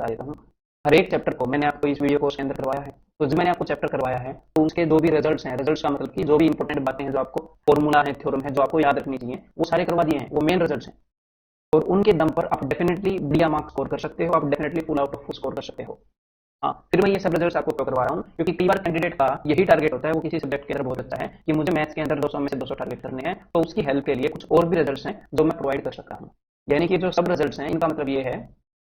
बता देता हूँ। हर एक चैप्टर को मैंने आपको इस वीडियो कोर्स के अंदर करवाया है, तो जो मैंने आपको चैप्टर करवाया है तो उसके जो भी रिजल्ट्स हैं, रिजल्ट्स का मतलब कि जो भी इंपॉर्टेंट बातें हैं, जो आपको फॉर्मूला है, थ्योरम है, जो आपको याद रखनी चाहिए, वो सारे करवा दिए हैं, वो मेन रिजल्ट्स हैं। और उनके दम पर आप डेफिनेटली बढ़िया मार्क्स स्कोर कर सकते हो, आप definitely full out off score कर सकते हो। हाँ, फिर मैं ये सब रिजल्ट्स आपको क्यों करवा रहा हूँ, क्योंकि कई बार कैंडिडेट का यही टारगेट होता है, वो किसी सब्जेक्ट के अंदर बहुत अच्छा है कि मुझे मैथ्स के अंदर 200 में से 200 टारगेट करने हैं, तो उसकी हेल्प के लिए कुछ और भी रिजल्ट्स हैं जो मैं प्रोवाइड कर सकता हूँ। यानी कि जो सब रिजल्ट्स हैं इनका मतलब ये है,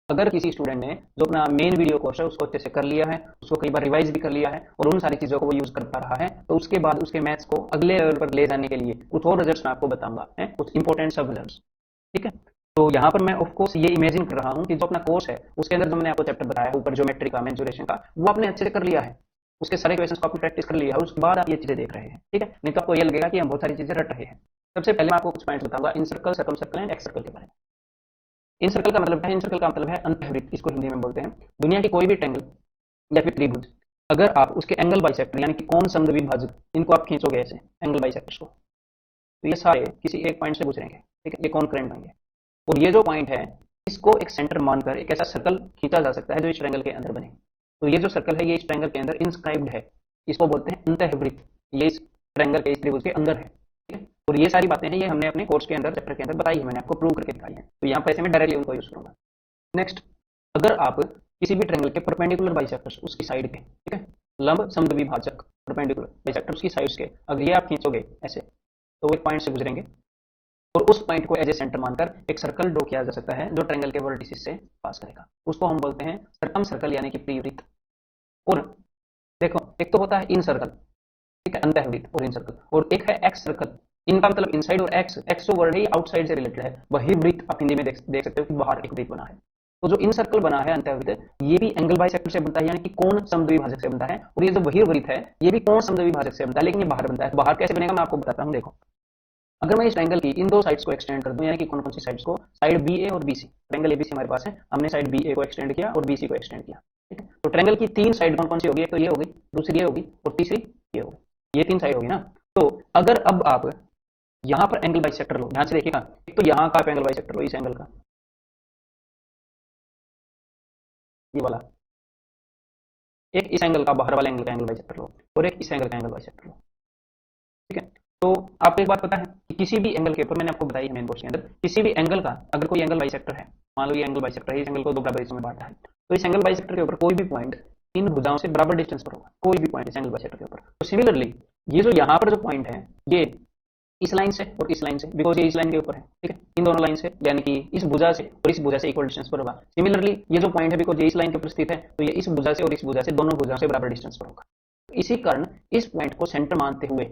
अगर किसी स्टूडेंट ने जो अपना मेन वीडियो कोर्स है उसको अच्छे से कर लिया है, उसको कई बार रिवाइज भी कर लिया है और उन सारी चीज़ों को वो यूज कर पा रहा है, तो उसके बाद उसके मैथ्स को अगले लेवल पर ले जाने के लिए कुछ और रिजल्ट्स मैं आपको बताऊंगा, है कुछ इंपॉर्टेंट सब रिजल्ट्स। ठीक है, तो यहाँ पर मैं ऑफ कोर्स ये इमेजिन कर रहा हूँ कि जो अपना कोर्स है उसके अंदर जो मैंने आपको चैप्टर बताया है ऊपर ज्योमेट्री का, मेंसुरेशन का, वो आपने अच्छे से कर लिया है, उसके सारे क्वेश्चंस को आपने प्रैक्टिस कर लिया है, उसके बाद आप ये चीजें देख रहे हैं। ठीक है, नहीं तो आपको ये लगेगा कि हम बहुत सारी चीजें रट रहे हैं। सबसे पहले मैं आपको कुछ पॉइंट्स बताऊंगा incircle, circumcircle and excircle के बारे में। इन सर्कल का मतलब है, इन सर्कल का मतलब है अंतःवृत्त, इसको हिंदी में बोलते हैं। दुनिया की कोई भी ट्रायंगल या फिर त्रिभुज, अगर आप उसके एंगल बाइसेक्टर यानी कि कोण समद्विभाजक, इनको आप खींचोगे ऐसे एंगल बाइसेक्टर्स को, तो ये सारे किसी एक पॉइंट से गुजरेंगे। ठीक है, ये कॉन्करेंट होंगे और ये जो पॉइंट है इसको एक सेंटर मानकर एक ऐसा सर्कल खींचा जा सकता है जो इस ट्रायंगल के अंदर बने। तो ये जो सर्कल है ये इस ट्रायंगल के अंदर इंस्क्राइब्ड है, इसको बोलते हैं अंतःवृत्त, ये इस ट्रायंगल के, इस त्रिभुज के अंदर है। ठीक है, और ये सारी बातें हैं ये हमने अपने कोर्स के अंदर, चैप्टर के अंदर बताई है, मैंने आपको प्रूव करके दिखाई है, तो यहाँ पर ऐसे मैं डायरेक्टली उनको यूज करूंगा। नेक्स्ट, अगर आप किसी भी ट्रायंगल के परपेंडिकुलर बाइसेक्टर्स उसकी साइड के, ठीक है, लंब समद्विभाजक परपेंडिकुलर बाइसेक्टर्स की साइड्स के, अगर ये आप खींचोगे ऐसे, तो वो एक पॉइंट से गुजरेंगे और उस पॉइंट को एज ए सेंटर मानकर एक सर्कल ड्रॉ किया जा सकता है जो ट्रायंगल के वर्टिसेस से पास करेगा, उसको हम बोलते हैं सर्कम सर्कल यानी कि परिवृत्त। और देखो, एक तो होता है इन सर्कल, ठीक है, अंतःवृत्त और इन सर्कल, और एक है एक्स सर्कल। इनका मतलब इनसाइड, और एक्स, एक्स जो वर्ड है आउटसाइड से रिलेटेड है, वही वृत्त आप हिंदी में देख सकते हो कि बाहर एक वृत्त बना है। तो जो इन सर्कल बना है अंतःवृत्त, ये भी एंगल बाइसेक्टर से बनता है, यानी कि कोण समद्विभाजक से बनता है, और ये जो वही वृत्त है ये भी कोण समद्विभाजक से बनता है, लेकिन ये बाहर बनता है। बाहर कैसे बनेगा मैं आपको बताता हूँ। देखो, अगर मैं इस ट्रायंगल की इन दो साइड्स को एक्सटेंड कर दूं, यानी कि कौन कौन सी साइड्स को, साइड बी ए और बी सी, ट्रायंगल एबीसी हमारे पास है, हमने साइड बी ए को एक्सटेंड किया और बी सी को एक्सटेंड किया। ठीक है, तो ट्रायंगल की तीन साइड कौन कौन सी होगी, एक तो ये होगी, दूसरी ये होगी और तीसरी ये होगी, ये तीन साइड होगी ना। तो अगर अब आप यहाँ पर एंगल बाइसेक्टर लो, ध्यान से देखिएगा, एक तो यहाँ का एंगल बाइसेक्टर लो, इस एंगल का, ये वाला, एक इस एंगल का, बाहर वाले एंगल का एंगल बाइसेक्टर लो, और एक इस एंगल का एंगल बाइसेक्टर लो। ठीक है, तो आपको एक बात पता है कि किसी भी एंगल के ऊपर, मैंने आपको बताई है मेन कोर्स के अंदर, किसी भी एंगल का अगर कोई एंगल बाइसेक्टर है, मान लो ये एंगल बाइसेक्टर है, इस एंगल को दो बराबर हिस्सों में बांटा है, तो इस एंगल बाइसेक्टर के ऊपर कोई भी पॉइंट इन भुजाओं से बराबर डिस्टेंस पर होगा, कोई भी पॉइंट इस एंगल बाइसेक्टर के ऊपर। तो सिमिलरली ये जो यहाँ पर जो पॉइंट है ये इस लाइन से और इस लाइन से, बिकॉज ये इस लाइन के ऊपर है, ठीक है, इन दोनों लाइन से, यानी कि इस भुजा से और इस भुजा से इक्वल डिस्टेंस पर होगा। सिमिलरली ये जो पॉइंट है, बिकॉज ये इस लाइन के ऊपर स्थित है, तो ये इस भुजा से और इस भुजा से, दोनों भुजाओं से बराबर डिस्टेंस पर होगा। तो इसी कारण इस पॉइंट को सेंटर मानते हुए,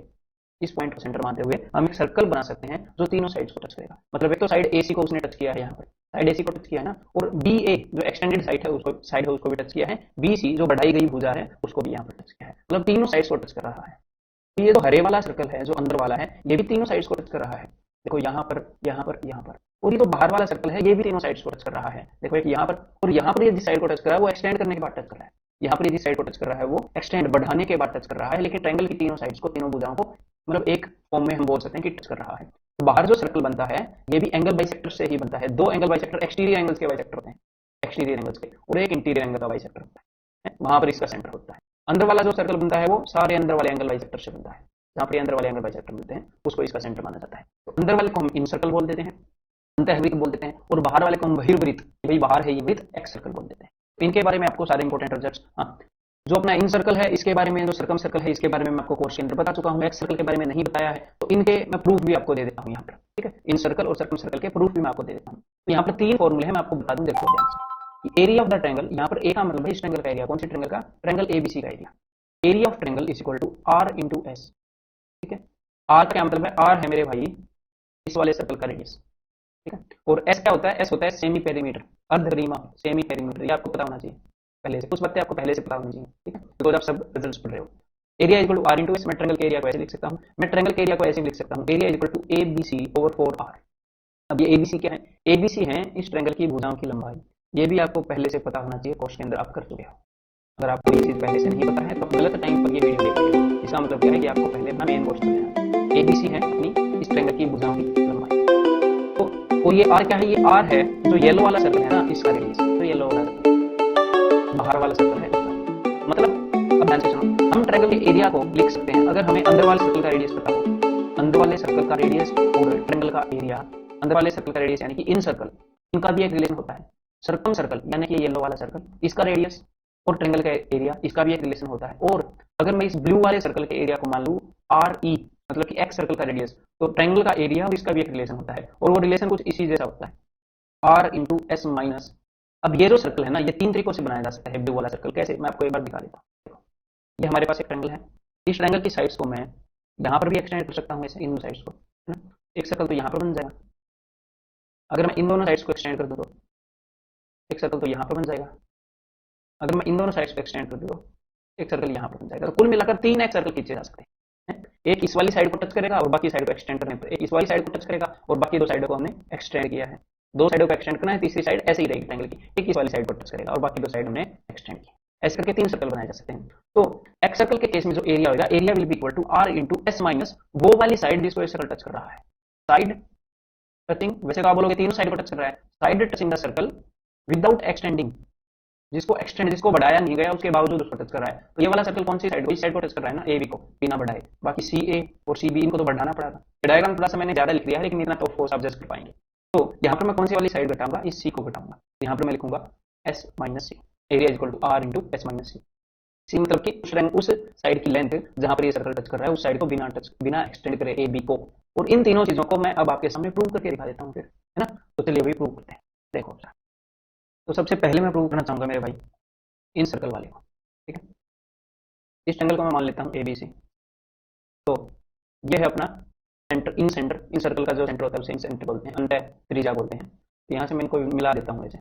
इस पॉइंट को सेंटर मानते हुए हम एक सर्कल बना सकते हैं जो तीनों साइड्स को टच करेगा। मतलब एक तो साइड एसी को उसने टच किया है, यहाँ पर साइड एसी को टच किया है ना, और बी ए जो एक्सटेंडेड साइड है उसको, साइड है उसको भी टच किया है, बी सी जो बढ़ाई गई भुजा है उसको भी यहाँ पर टच किया है, मतलब तीनों साइड्स को टच कर रहा है। तो ये जो हरे वाला सर्कल है जो अंदर वाला है, ये भी तीनों साइड्स को टच कर रहा है। देखो यहाँ पर, यहाँ पर, यहाँ पर, और ये जो बाहर वाला सर्कल है ये भी तीनों साइड्स को टच कर रहा है। देखो एक यहाँ पर, और यहाँ पर ये जिस साइड को टच कर रहा है वो एक्सटेंड करने के बाद टच कर रहा है, यहाँ पर जिस साइड को टच कर रहा है वो एक्सटेंड, बढ़ाने के बाद टच कर रहा है, लेकिन ट्रायंगल की तीनों साइड्स को, तीनों भुजाओं को, मतलब एक फॉर्म में हम बोल सकते हैं कि टच कर रहा है। तो बाहर जो सर्कल बनता है ये भी एंगल बाइसेक्टर से ही बनता है। दो एंगल बाइसेक्टर एक्सटीरियर एंगल्स के बाइसेक्टर होते हैं, एक्सटीरियर एंगल्स के, और एक इंटीरियर एंगल का बाइसेक्टर होता है, वहां पर इसका सेंटर होता है। अंदर वाला जो सर्कल बनता है वो सारे अंदर वाले एंगल बाइसेक्टर से बनता है, जहाँ पर अंदर वाले एंगल बाइसेक्टर मिलते हैं उसको इसका सेंटर माना जाता है। तो अंदर वाले को हम इन सर्कल बोल देते हैं, अंतःवृत्त बोल देते हैं, और बाहर वाले को हम बहिर्वृत्त, भाई बाहर है ये वृत्त, एक्स सर्कल बोल देते हैं। तो इनके बारे में आपको सारे इंपॉर्टेंट रिजल्ट्स, हाँ, जो अपना इन सर्कल है इसके बारे में, जो सर्कम सर्कल है इसके बारे में मैं आपको कोर्स के अंदर बता चुका हूँ, एक्स सर्कल के बारे में नहीं बताया है, तो इनके मैं प्रूफ भी आपको दे देता हूँ यहाँ पर। ठीक है, इन सर्कल और सर्कम सर्कल के प्रूफ भी मैं आपको दे देता हूँ। तो यहाँ पर तीन फॉर्मूले हैं, मैं आपको बता दूं, देखो ध्यान से। एरिया ऑफ द ट्रायंगल, यहाँ पर ए का मतलब है इस ट्रायंगल का एरिया, कौन सी ट्रायंगल का, ट्रायंगल एबीसी का area. Area of triangle is equal to are into S. ठीक है, आर का क्या मतलब है, आर है मेरे भाई इस वाले सर्कल का रेडियस, ठीक है, और एस क्या होता है, एस होता है सेमी पेरीमीटर, अर्धरीमा, सेमी पेरीमीटर, ये आपको पता होना चाहिए पहले से, कुछ बातें आपको पहले से पता होनी चाहिए। ठीक है, बिकॉज आप सब रिजल्ट्स पढ़ रहे हो। Area equal to are into S, मैं ट्रायंगल के एरिया को ऐसे लिख सकता हूँ, मैं ट्रायंगल के एरिया को ऐसे लिख सकता हूँ, area equal to A B C over 4r। अब ये एबीसी क्या है, एबीसी है इस ट्रायंगल की भुजाओं की लंबाई, ये भी आपको पहले से पता होना चाहिए, कोर्स के अंदर आप कर चुके हो। अगर आपको ये चीज पहले से नहीं पता है तो गलत टाइम पर ये वीडियो देख रहे हो। इसका मतलब क्या है कि आपको पहले अपना मेन कोर्स करना है। एबीसी है अपनी इस ट्रायंगल की भुजाओं की लंबाई, तो और ये आर क्या है, ये आर है जो येलो वाला सर्कल है ना, इसका रेडियस, तो येलो वाला सर्कल, बाहर वाला सर्कल है इसका। मतलब अब ध्यान से सुनो, हम ट्रायंगल के एरिया को लिख सकते हैं अगर हमें अंदर वाले सर्कल का रेडियस पता हो। अंदर वाले सर्कल का रेडियस और ट्रायंगल का एरिया, अंदर वाले सर्कल का रेडियस यानी कि इन सर्कल, इनका भी एक रिलेशन होता है। सर्कम सर्कल यानी कि येलो वाला सर्कल, इसका रेडियस और ट्रायंगल का एरिया, इसका भी एक रिलेशन होता है। और अगर मैं इस ब्लू वाले सर्कल के एरिया को मान लूं आर ई, मतलब कि एक्स सर्कल का रेडियस, तो ट्रायंगल का एरिया और इसका भी एक रिलेशन होता है। और वो रिलेशन कुछ इसी जैसा होता है, आर इंटू एस माइनस। अब ये जो सर्कल है ना, ये तीन तरीकों से बनाया जा सकता है ब्लू वाला सर्कल। कैसे, मैं आपको एक बार दिखा देता हूँ। देखो, ये हमारे पास एक ट्रायंगल है, इस ट्रायंगल की साइड्स को मैं यहाँ पर भी एक्सटेंड कर सकता हूँ ऐसे, इन साइड्स को, है ना। एक सर्कल तो यहाँ पर बन जाएगा, अगर मैं इन दोनों साइड्स को एक्सटेंड कर दूँ तो एक सर्कल तो यहाँ पर बन जाएगा, अगर मैं इन दोनों साइड्स को एक्सटेंड कर दूँ तो एक सर्कल यहाँ पर बन जाएगा। तो कुल मिलाकर तीन एक सर्कल खींचे जा सकते हैं। एक इस वाली साइड को टच करेगा और बाकी साइड को एक्सटेंड करने पर, एक इस वाली साइड को टच करेगा और बाकी दो साइडों को हमने एक्सटेंड किया है। दो साइडों को एक्सटेंड करना है, तीसरी साइड ऐसे ही रहेगी ट्रायंगल की, एक इस वाली साइड को टच करेगा और बाकी दो साइड हमने एक्सटेंड की। ऐसे करके तीन सर्कल बनाए जा सकते हैं। तो एक्स सर्कल के केस में जो एरिया होगा, area will be equal to are into S minus वो वाली साइड जिसको ये सर्कल टच कर रहा है। साइड टचिंग, वैसे तो आप बोलोगे तीनों साइड को टच कर रहा है, side touching the circle without extending, जिसको एक्सटेंड, जिसको बढ़ाया नहीं गया उसके बावजूद उसको टच कर रहा है। तो ये वाला सर्कल कौन सी साइड को, इस साइड को टच कर रहा है ना, ए बी को, बिना बढ़ाए। बाकी सी ए और सी बी इनको तो बढ़ाना पड़ा था। डायग्राम थोड़ा सा मैंने ज्यादा लिख दिया है, लेकिन इतना तो फोर्स आप जस्ट कर पाएंगे। तो यहाँ पर मैं कौन सी वाली साइड घटाऊंगा, इस सी को घटाऊंगा। यहाँ पर मैं लिखूंगा s minus c, area equal to are into S minus c. C मतलब कि उस साइड की लेंथ जहां पर ये सर्कल टच कर रहा है, उस साइड को बिना एक्सटेंड करे ए बी को। और इन तीनों चीजों को मैं अब आपके सामने प्रूव करके दिखा देता हूँ फिर, है ना। तो चलिए वही प्रूव करते हैं, देखो। तो सबसे पहले मैं प्रूव करना चाहूंगा मेरे भाई इन सर्कल वाले को, ठीक है। इस ट्रायंगल को मैं मान लेता हूँ ए बी सी। तो ये है अपना सेंटर, इन सर्कल का जो सेंटर होता है उसे इन सेंटर बोलते हैं, अंतः त्रिज्या बोलते हैं। तो यहाँ से मैं इनको मिला देता हूँ ऐसे,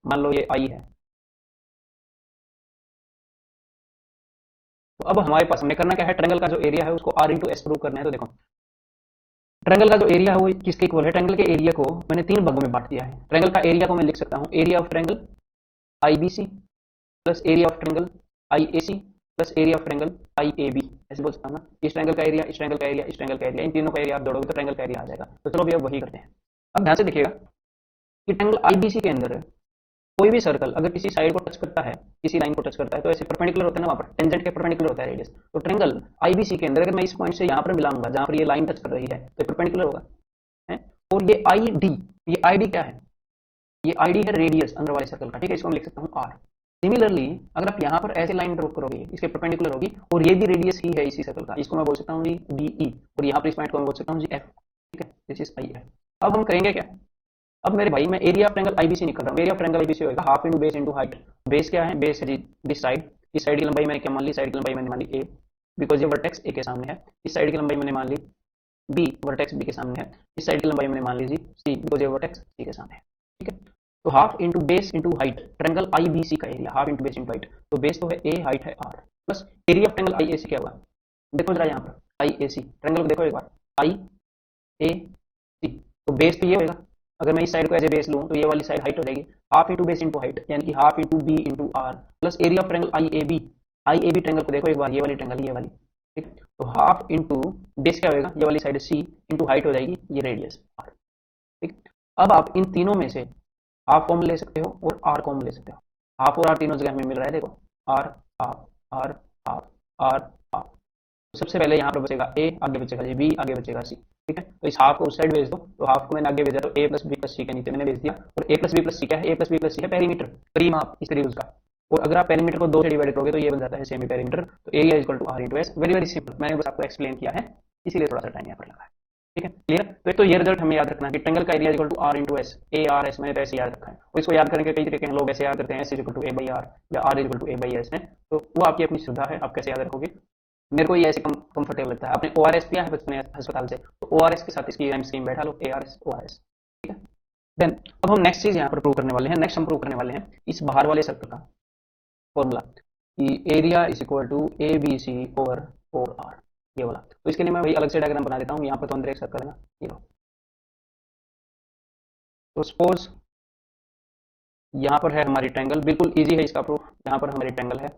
मान लो ये आई है। तो अब हमारे पास हमें करना क्या है, ट्रायंगल का जो एरिया है उसको आर इंटू एस प्रूव करना है। तो देखो, ट्रायंगल का जो एरिया है वो किसके इक्वल है, ट्रायंगल के एरिया को मैंने तीन भागों में बांट दिया है। ट्रायंगल का एरिया को मैं लिख सकता हूँ area of triangle I B C plus area of triangle I A C plus area of triangle I A B, ऐसे बोल सकता हूँ ना। इस ट्रायंगल का एरिया, इस ट्रायंगल का एरिया, इस ट्रायंगल का एरिया, इन तीनों का एरिया आप जोड़ोगे तो ट्रायंगल का एरिया आ जाएगा। तो चलो भैया वही करते हैं। अब ध्यान से देखिएगा कि ट्रायंगल आई बी सी के अंदर कोई भी सर्कल अगर किसी साइड को टच करता है, किसी लाइन को टच करता है, तो ऐसे परपेंडिकुलर होता है ना, वहां पर टेंजेंट के परपेंडिकुलर होता है रेडियस। तो ट्रायंगल आईबीसी के अंदर अगर मैं इस पॉइंट से यहाँ पर मिलाऊंगा जहां पर ये लाइन टच कर रही है, तो परपेंडिकुलर होगा, है। और ये आई डी, ये आई डी क्या है, ये आई डी है रेडियस अंदर वाले सर्कल का, ठीक है। इसको मैं लिख सकता हूँ आर। सिमिलरली अगर आप यहाँ पर ऐसे लाइन ड्रॉ करोगे, इसके परपेंडिकुलर होगी और ये भी रेडियस ही है इसी सर्कल का, इसको मैं बोल सकता हूँ जी डी ई, और यहाँ पर इस पॉइंट को मैं बोल सकता हूँ जी एफ, ठीक है। This is I F. अब हम करेंगे क्या, अब मेरे भाई मैं एरिया ऑफ ट्रायंगल आईबीसी निकल रहा हूँ। एरिया ऑफ ट्रायंगल आईबीसी होगा half into base into height. Base क्या है, बेस है दिस साइड, इस साइड की लंबाई मैंने क्या मान ली, साइड की लंबाई मैंने मान ली ए, बिकॉज ये वर्टेक्स ए के सामने है। इस साइड की लंबाई मैंने मान ली बी, वर्टेक्स बी के सामने है। इस साइड की लंबाई मैंने मान ली जी सी, बिकॉज ये वर्टेक्स सी के सामने है, ठीक है। तो half into base into height, triangle IBC का area half into base into height. तो बेस तो है ए, हाइट है r, plus area of triangle IAC क्या होगा, देखो जरा यहाँ पर आईएसी ट्रायंगल को देखो एक बार, आई ए सी। तो बेस तो ये होगा, अगर मैं इस साइड को एज ए बेस लूं तो ये वाली साइड हाइट हो जाएगी, half into base into height, यानी कि half into B into R, plus area of triangle I A B. I A B triangle को देखो एक बार, ये वाली ट्रायंगल, ये वाली, ठीक। तो हाफ इंटू बेस क्या होगा, ये वाली साइड सी इंटू हाइट हो जाएगी ये रेडियस आर, ठीक। अब आप इन तीनों में से हाफ कॉमन ले सकते हो और आर कॉमन ले सकते हो। हाफ और आर तीनों जगह हमें मिल रहा है, देखो R half R half R half. तो सबसे पहले यहाँ पर बचेगा ए, आगे बचेगा जी बी, आगे बचेगा सी, ठीक है। तो इस हाफ को उस साइड भेज दो, तो हाफ को मैंने आगे भेजा, तो ए प्लस बी प्लस सी के नीचे मैंने भेज दिया। और ए प्लस बी प्लस सी क्या है, ए प्लस बी प्लस सी है पेरीमीटर, परिमाप इस तरीके उसका। और अगर आप पेरीमीटर को दो से डिवाइड करोगे तो ये बन जाता है सेमी पेरीमीटर। तो area equal to are into S, very very simple, मैंने बस आपको एक्सप्लेन किया है, इसीलिए थोड़ा सा टाइम यहाँ पर लगा है, ठीक है। क्लियर। तो एक तो ये रिजल्ट हमें याद रखना है कि ट्रायंगल का area equal to are into S, A R S, मैंने तो ऐसे याद रखा है। और इसको याद करने के कई तरीके हैं, लोग ऐसे याद करते हैं s equal to a by r या r equal to a by s में। तो वो आपकी अपनी सुविधा है, आप कैसे याद रखोगे। मेरे को ये ऐसे कंफर्टेबल लगता है। आपने ओआरएस पिया है बचपन अस्पताल से, तो ओआरएस के साथ इसकी स्कीम बैठा लो, एआरएस ओआरएस, ठीक है। देन अब हम नेक्स्ट चीज यहाँ पर प्रूव करने वाले हैं। नेक्स्ट हम प्रूव करने वाले हैं इस बाहर वाले सर्कल का फॉर्मूला कि area is equal to A B C over 4r, ये वाला। तो इसके लिए मैं वही अलग से डायग्राम बना देता हूँ। यहाँ पर तो अंदर एक सर्कल है ना, ये लो। तो सपोज यहाँ पर है हमारी ट्रायंगल, बिल्कुल इजी है इसका प्रूफ। यहाँ पर हमारी ट्रायंगल है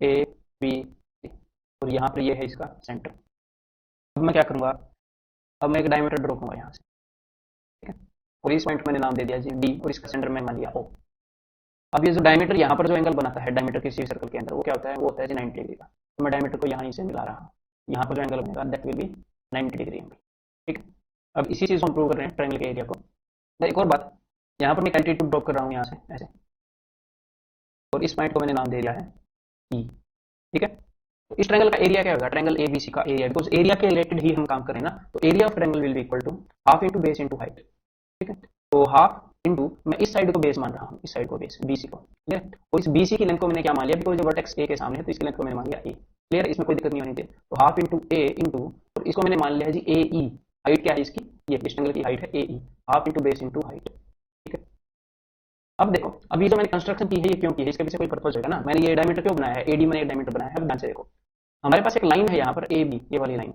ए बी सी, और यहाँ पर ये है इसका सेंटर। अब मैं क्या करूँगा, अब मैं एक डायमीटर ड्रॉ करूँगा यहाँ से, ठीक है। और इस पॉइंट मैंने नाम दे दिया जी डी, और इसका सेंटर में मान लिया ओ। अब ये जो डायमीटर यहाँ पर जो एंगल बनाता है डायमीटर किसी सर्कल के अंदर, वो क्या होता है, वो होता है जी 90 डिग्री का। तो मैं डायमीटर को यहाँ से मिला रहा हूँ, यहाँ पर जो एंगल बनेगा that will be 90 degree angle. ठीक है, अब इसी चीज़ को हम प्रूव कर रहे हैं ट्रायंगल के एरिया को। एक और बात, यहाँ पर मैं एल्टीट्यूड ड्रॉप कर रहा हूँ यहाँ से ऐसे, और इस पॉइंट को मैंने नाम दे दिया है ई। ठीक है, तो इस ट्रायंगल का एरिया क्या होगा, ट्रायंगल एबीसी का एरिया, बिकॉज एरिया के रिलेटेड ही हम काम करें ना, तो area of triangle will be equal to half into base into height. ठीक है, तो हाफ इंटू, मैं इस साइड को बेस मान रहा हूँ, इस साइड को बेस बीसी को, क्लियर। और इस बीसी की लेंथ को मैंने क्या मान लिया, बिकॉज वर्टेक्स ए के सामने है तो इसकी लेंथ को मैंने मान लिया ए, क्लियर, इसमें कोई दिक्कत नहीं होनी चाहिए। तो हाफ इंटू ए इंटू, और इसको मैंने मान लिया है जी ए ई, हाइट क्या है इसकी, ये इस ट्रायंगल की हाइट है A E, half into base into height. ठीक है, अब देखो, अब ये जो मैंने कंस्ट्रक्शन की है ये क्यों की है, इसके पीछे कोई पर्पज होगा ना, मैंने ये डायमीटर क्यों बनाया है, एडी मैंने डायमीटर बनाया है। अब ध्यान से देखो, हमारे पास एक लाइन है यहाँ पर ए बी, ये वाली लाइन,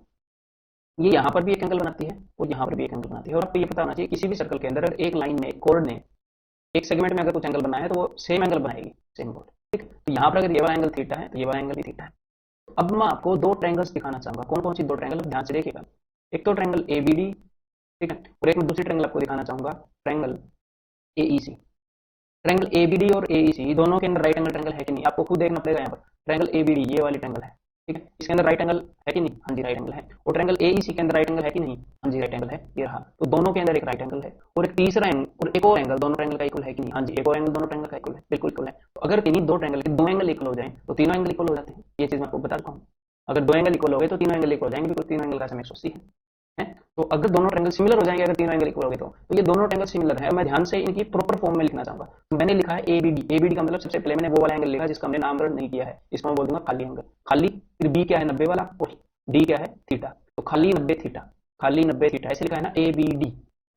ये यहाँ पर भी एक एंगल बनाती है और यहाँ पर भी एक एंगल बनाती है। और आपको ये पता होना चाहिए किसी भी सर्कल के अंदर अगर एक लाइन में, एक कोड ने, एक सेगमेंट में अगर कुछ एंगल बनाया है तो वो सेम एंगल बनाएगी, सेम कोड। ठीक है, तो यहाँ पर अगर ये वाला एंगल थीटा है तो ये वाला एंगल भी थीटा है। अब मैं आपको दो ट्रायंगल्स दिखाना चाहूंगा, कौन कौन सी दो ट्रायंगल, ध्यान से देखिएगा। एक तो ट्रायंगल ए बी डी, ठीक है, और एक मैं दूसरी ट्रायंगल आपको दिखाना चाहूंगा, triangle A E C. Triangle ABD और एईसी दोनों के अंदर राइट एंगल ट्रायंगल है कि नहीं, आपको खुद देखना पड़ेगा। यहाँ पर ट्रायंगल एबीडी ये वाली ट्रायंगल है, ठीक है, इसके अंदर राइट एंगल है कि नहीं, हाँ जी राइट एंगल है। और ट्रायंगल एईसी के अंदर राइट एंगल है कि नहीं, हाँ जी राइट एंगल है, ये रहा। तो दोनों के अंदर एक राइट एंगल है और एक तीसरा एंगल और एक और एंगल दोनों ट्रायंगल का इक्वल है कि नहीं, हाँ जी एक और एंगल दोनों ट्रायंगल का इक्वल है, बिल्कुल इक्वल है। तो अगर किन्हीं दो ट्रायंगल के दो एंगल इक्वल हो जाए तो तीनों एंगल इक्वल हो जाते हैं, ये चीज मैं आपको बता दूँ। अगर दो एंगल इक्वल हो गए तो तीनों एंगल इक्वल हो जाएंगे, बिल्कुल तीनों एंगल का सम 180 है। तो अगर दोनों ट्रायंगल सिमिलर हो जाएंगे, अगर तीनों एंगल इक्वल हो गए तो ये दोनों ट्रायंगल सिमिलर है। मैं ध्यान से इनकी प्रॉपर फॉर्म में लिखना चाहूंगा। तो मैंने लिखा है एबीडी, एबीडी का मतलब सबसे पहले मैंने वो वाला एंगल लिखा जिसका हमने नामकरण नहीं किया है, इसको मैं बोल दूंगा खाली एंगल, खाली। फिर बी क्या है 90 वाला, और डी क्या है थीटा, तो खाली 90 थीटा, खाली 90 थीटा ऐसे लिखा है ना एबीडी,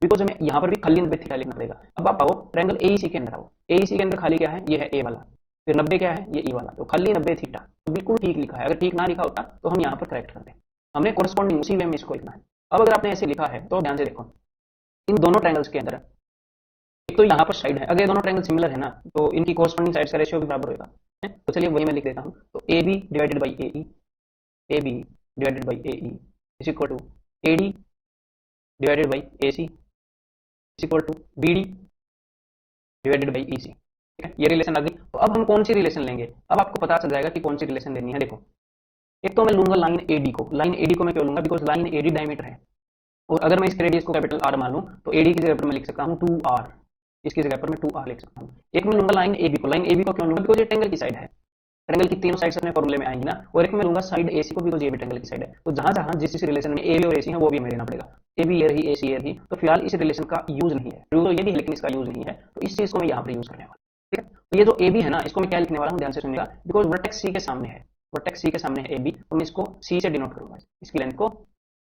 बिकॉज हमें यहाँ पर भी खाली 90 थीटा लिखना पड़ेगा। अब आप आओ ट्रायंगल एईसी के अंदर आओ, एईसी के अंदर खाली क्या है, ये है ए वाला, फिर 90 क्या है, ये ई वाला, तो खाली 90 थीटा। तो बिल्कुल ठीक लिखा है, अगर ठीक ना लिखा होता तो हम यहाँ पर करेक्ट करते, हमने कोरस्पॉन्डिंग उसी वे में इसको लिखना है। अब अगर आपने ऐसे लिखा है तो ध्यान से देखो, इन दोनों ट्रायंगल्स के अंदर एक तो यहाँ पर साइड है, अगर ये दोनों ट्रायंगल सिमिलर है ना तो इनकी कोरस्पॉन्डिंग साइड्स का रेशियो भी बराबर होगा। तो चलिए वही मैं लिख देता हूँ। तो A B divided by A E, A B divided by A E is equal to A D divided by A C is equal to B D divided by E C. ठीक है, ये रिलेशन आ गई। तो अब हम कौन सी relation लेंगे, अब आपको पता चल जाएगा कि कौन सी रिलेशन लेनी है। देखो, एक तो मैं लूंगा लाइन एडी को, लाइन एडी को मैं क्यों लूंगा, बिकॉज लाइन एडी डायमीटर है, और अगर मैं इसके रेडियस को कैपिटल आर मान लूं तो एडी की जगह पर मैं लिख सकता हूं 2r, इसकी जगह पर मैं 2r लिख सकता हूं। एक मैं लूंगा लाइन एबी को, लाइन एबी को क्यों लूंगा, बिकॉज ये ट्रायंगल की साइड है, ट्रायंगल की तीनों साइड्स अपने फॉर्मूले में आएंगी ना। और एक मैं लूंगा साइड एसी को, बिकॉज ये भी ट्रायंगल की साइड है। तो जहां जहां जिस रिलेशन में ए बी और एसी है वो भी हमें लेना पड़ेगा, ए बी ये रही एसी ये रही। तो फिलहाल इस रिलेशन का यूज नहीं है, यूज तो ये भी है लेकिन इसका यूज नहीं है, तो इस चीज को मैं यहाँ पर यूज करने वाला। ठीक है, तो ये जो ए बी है ना, इसको मैं क्या लिखने वाला हूँ, ध्यान से सुनिएगा, बिकॉज वर्टेक्स सी के सामने है, वर्टेक्स सी के सामने है ए बी, तो मैं इसको सी से डिनोट करूंगा, इसकी लेंथ को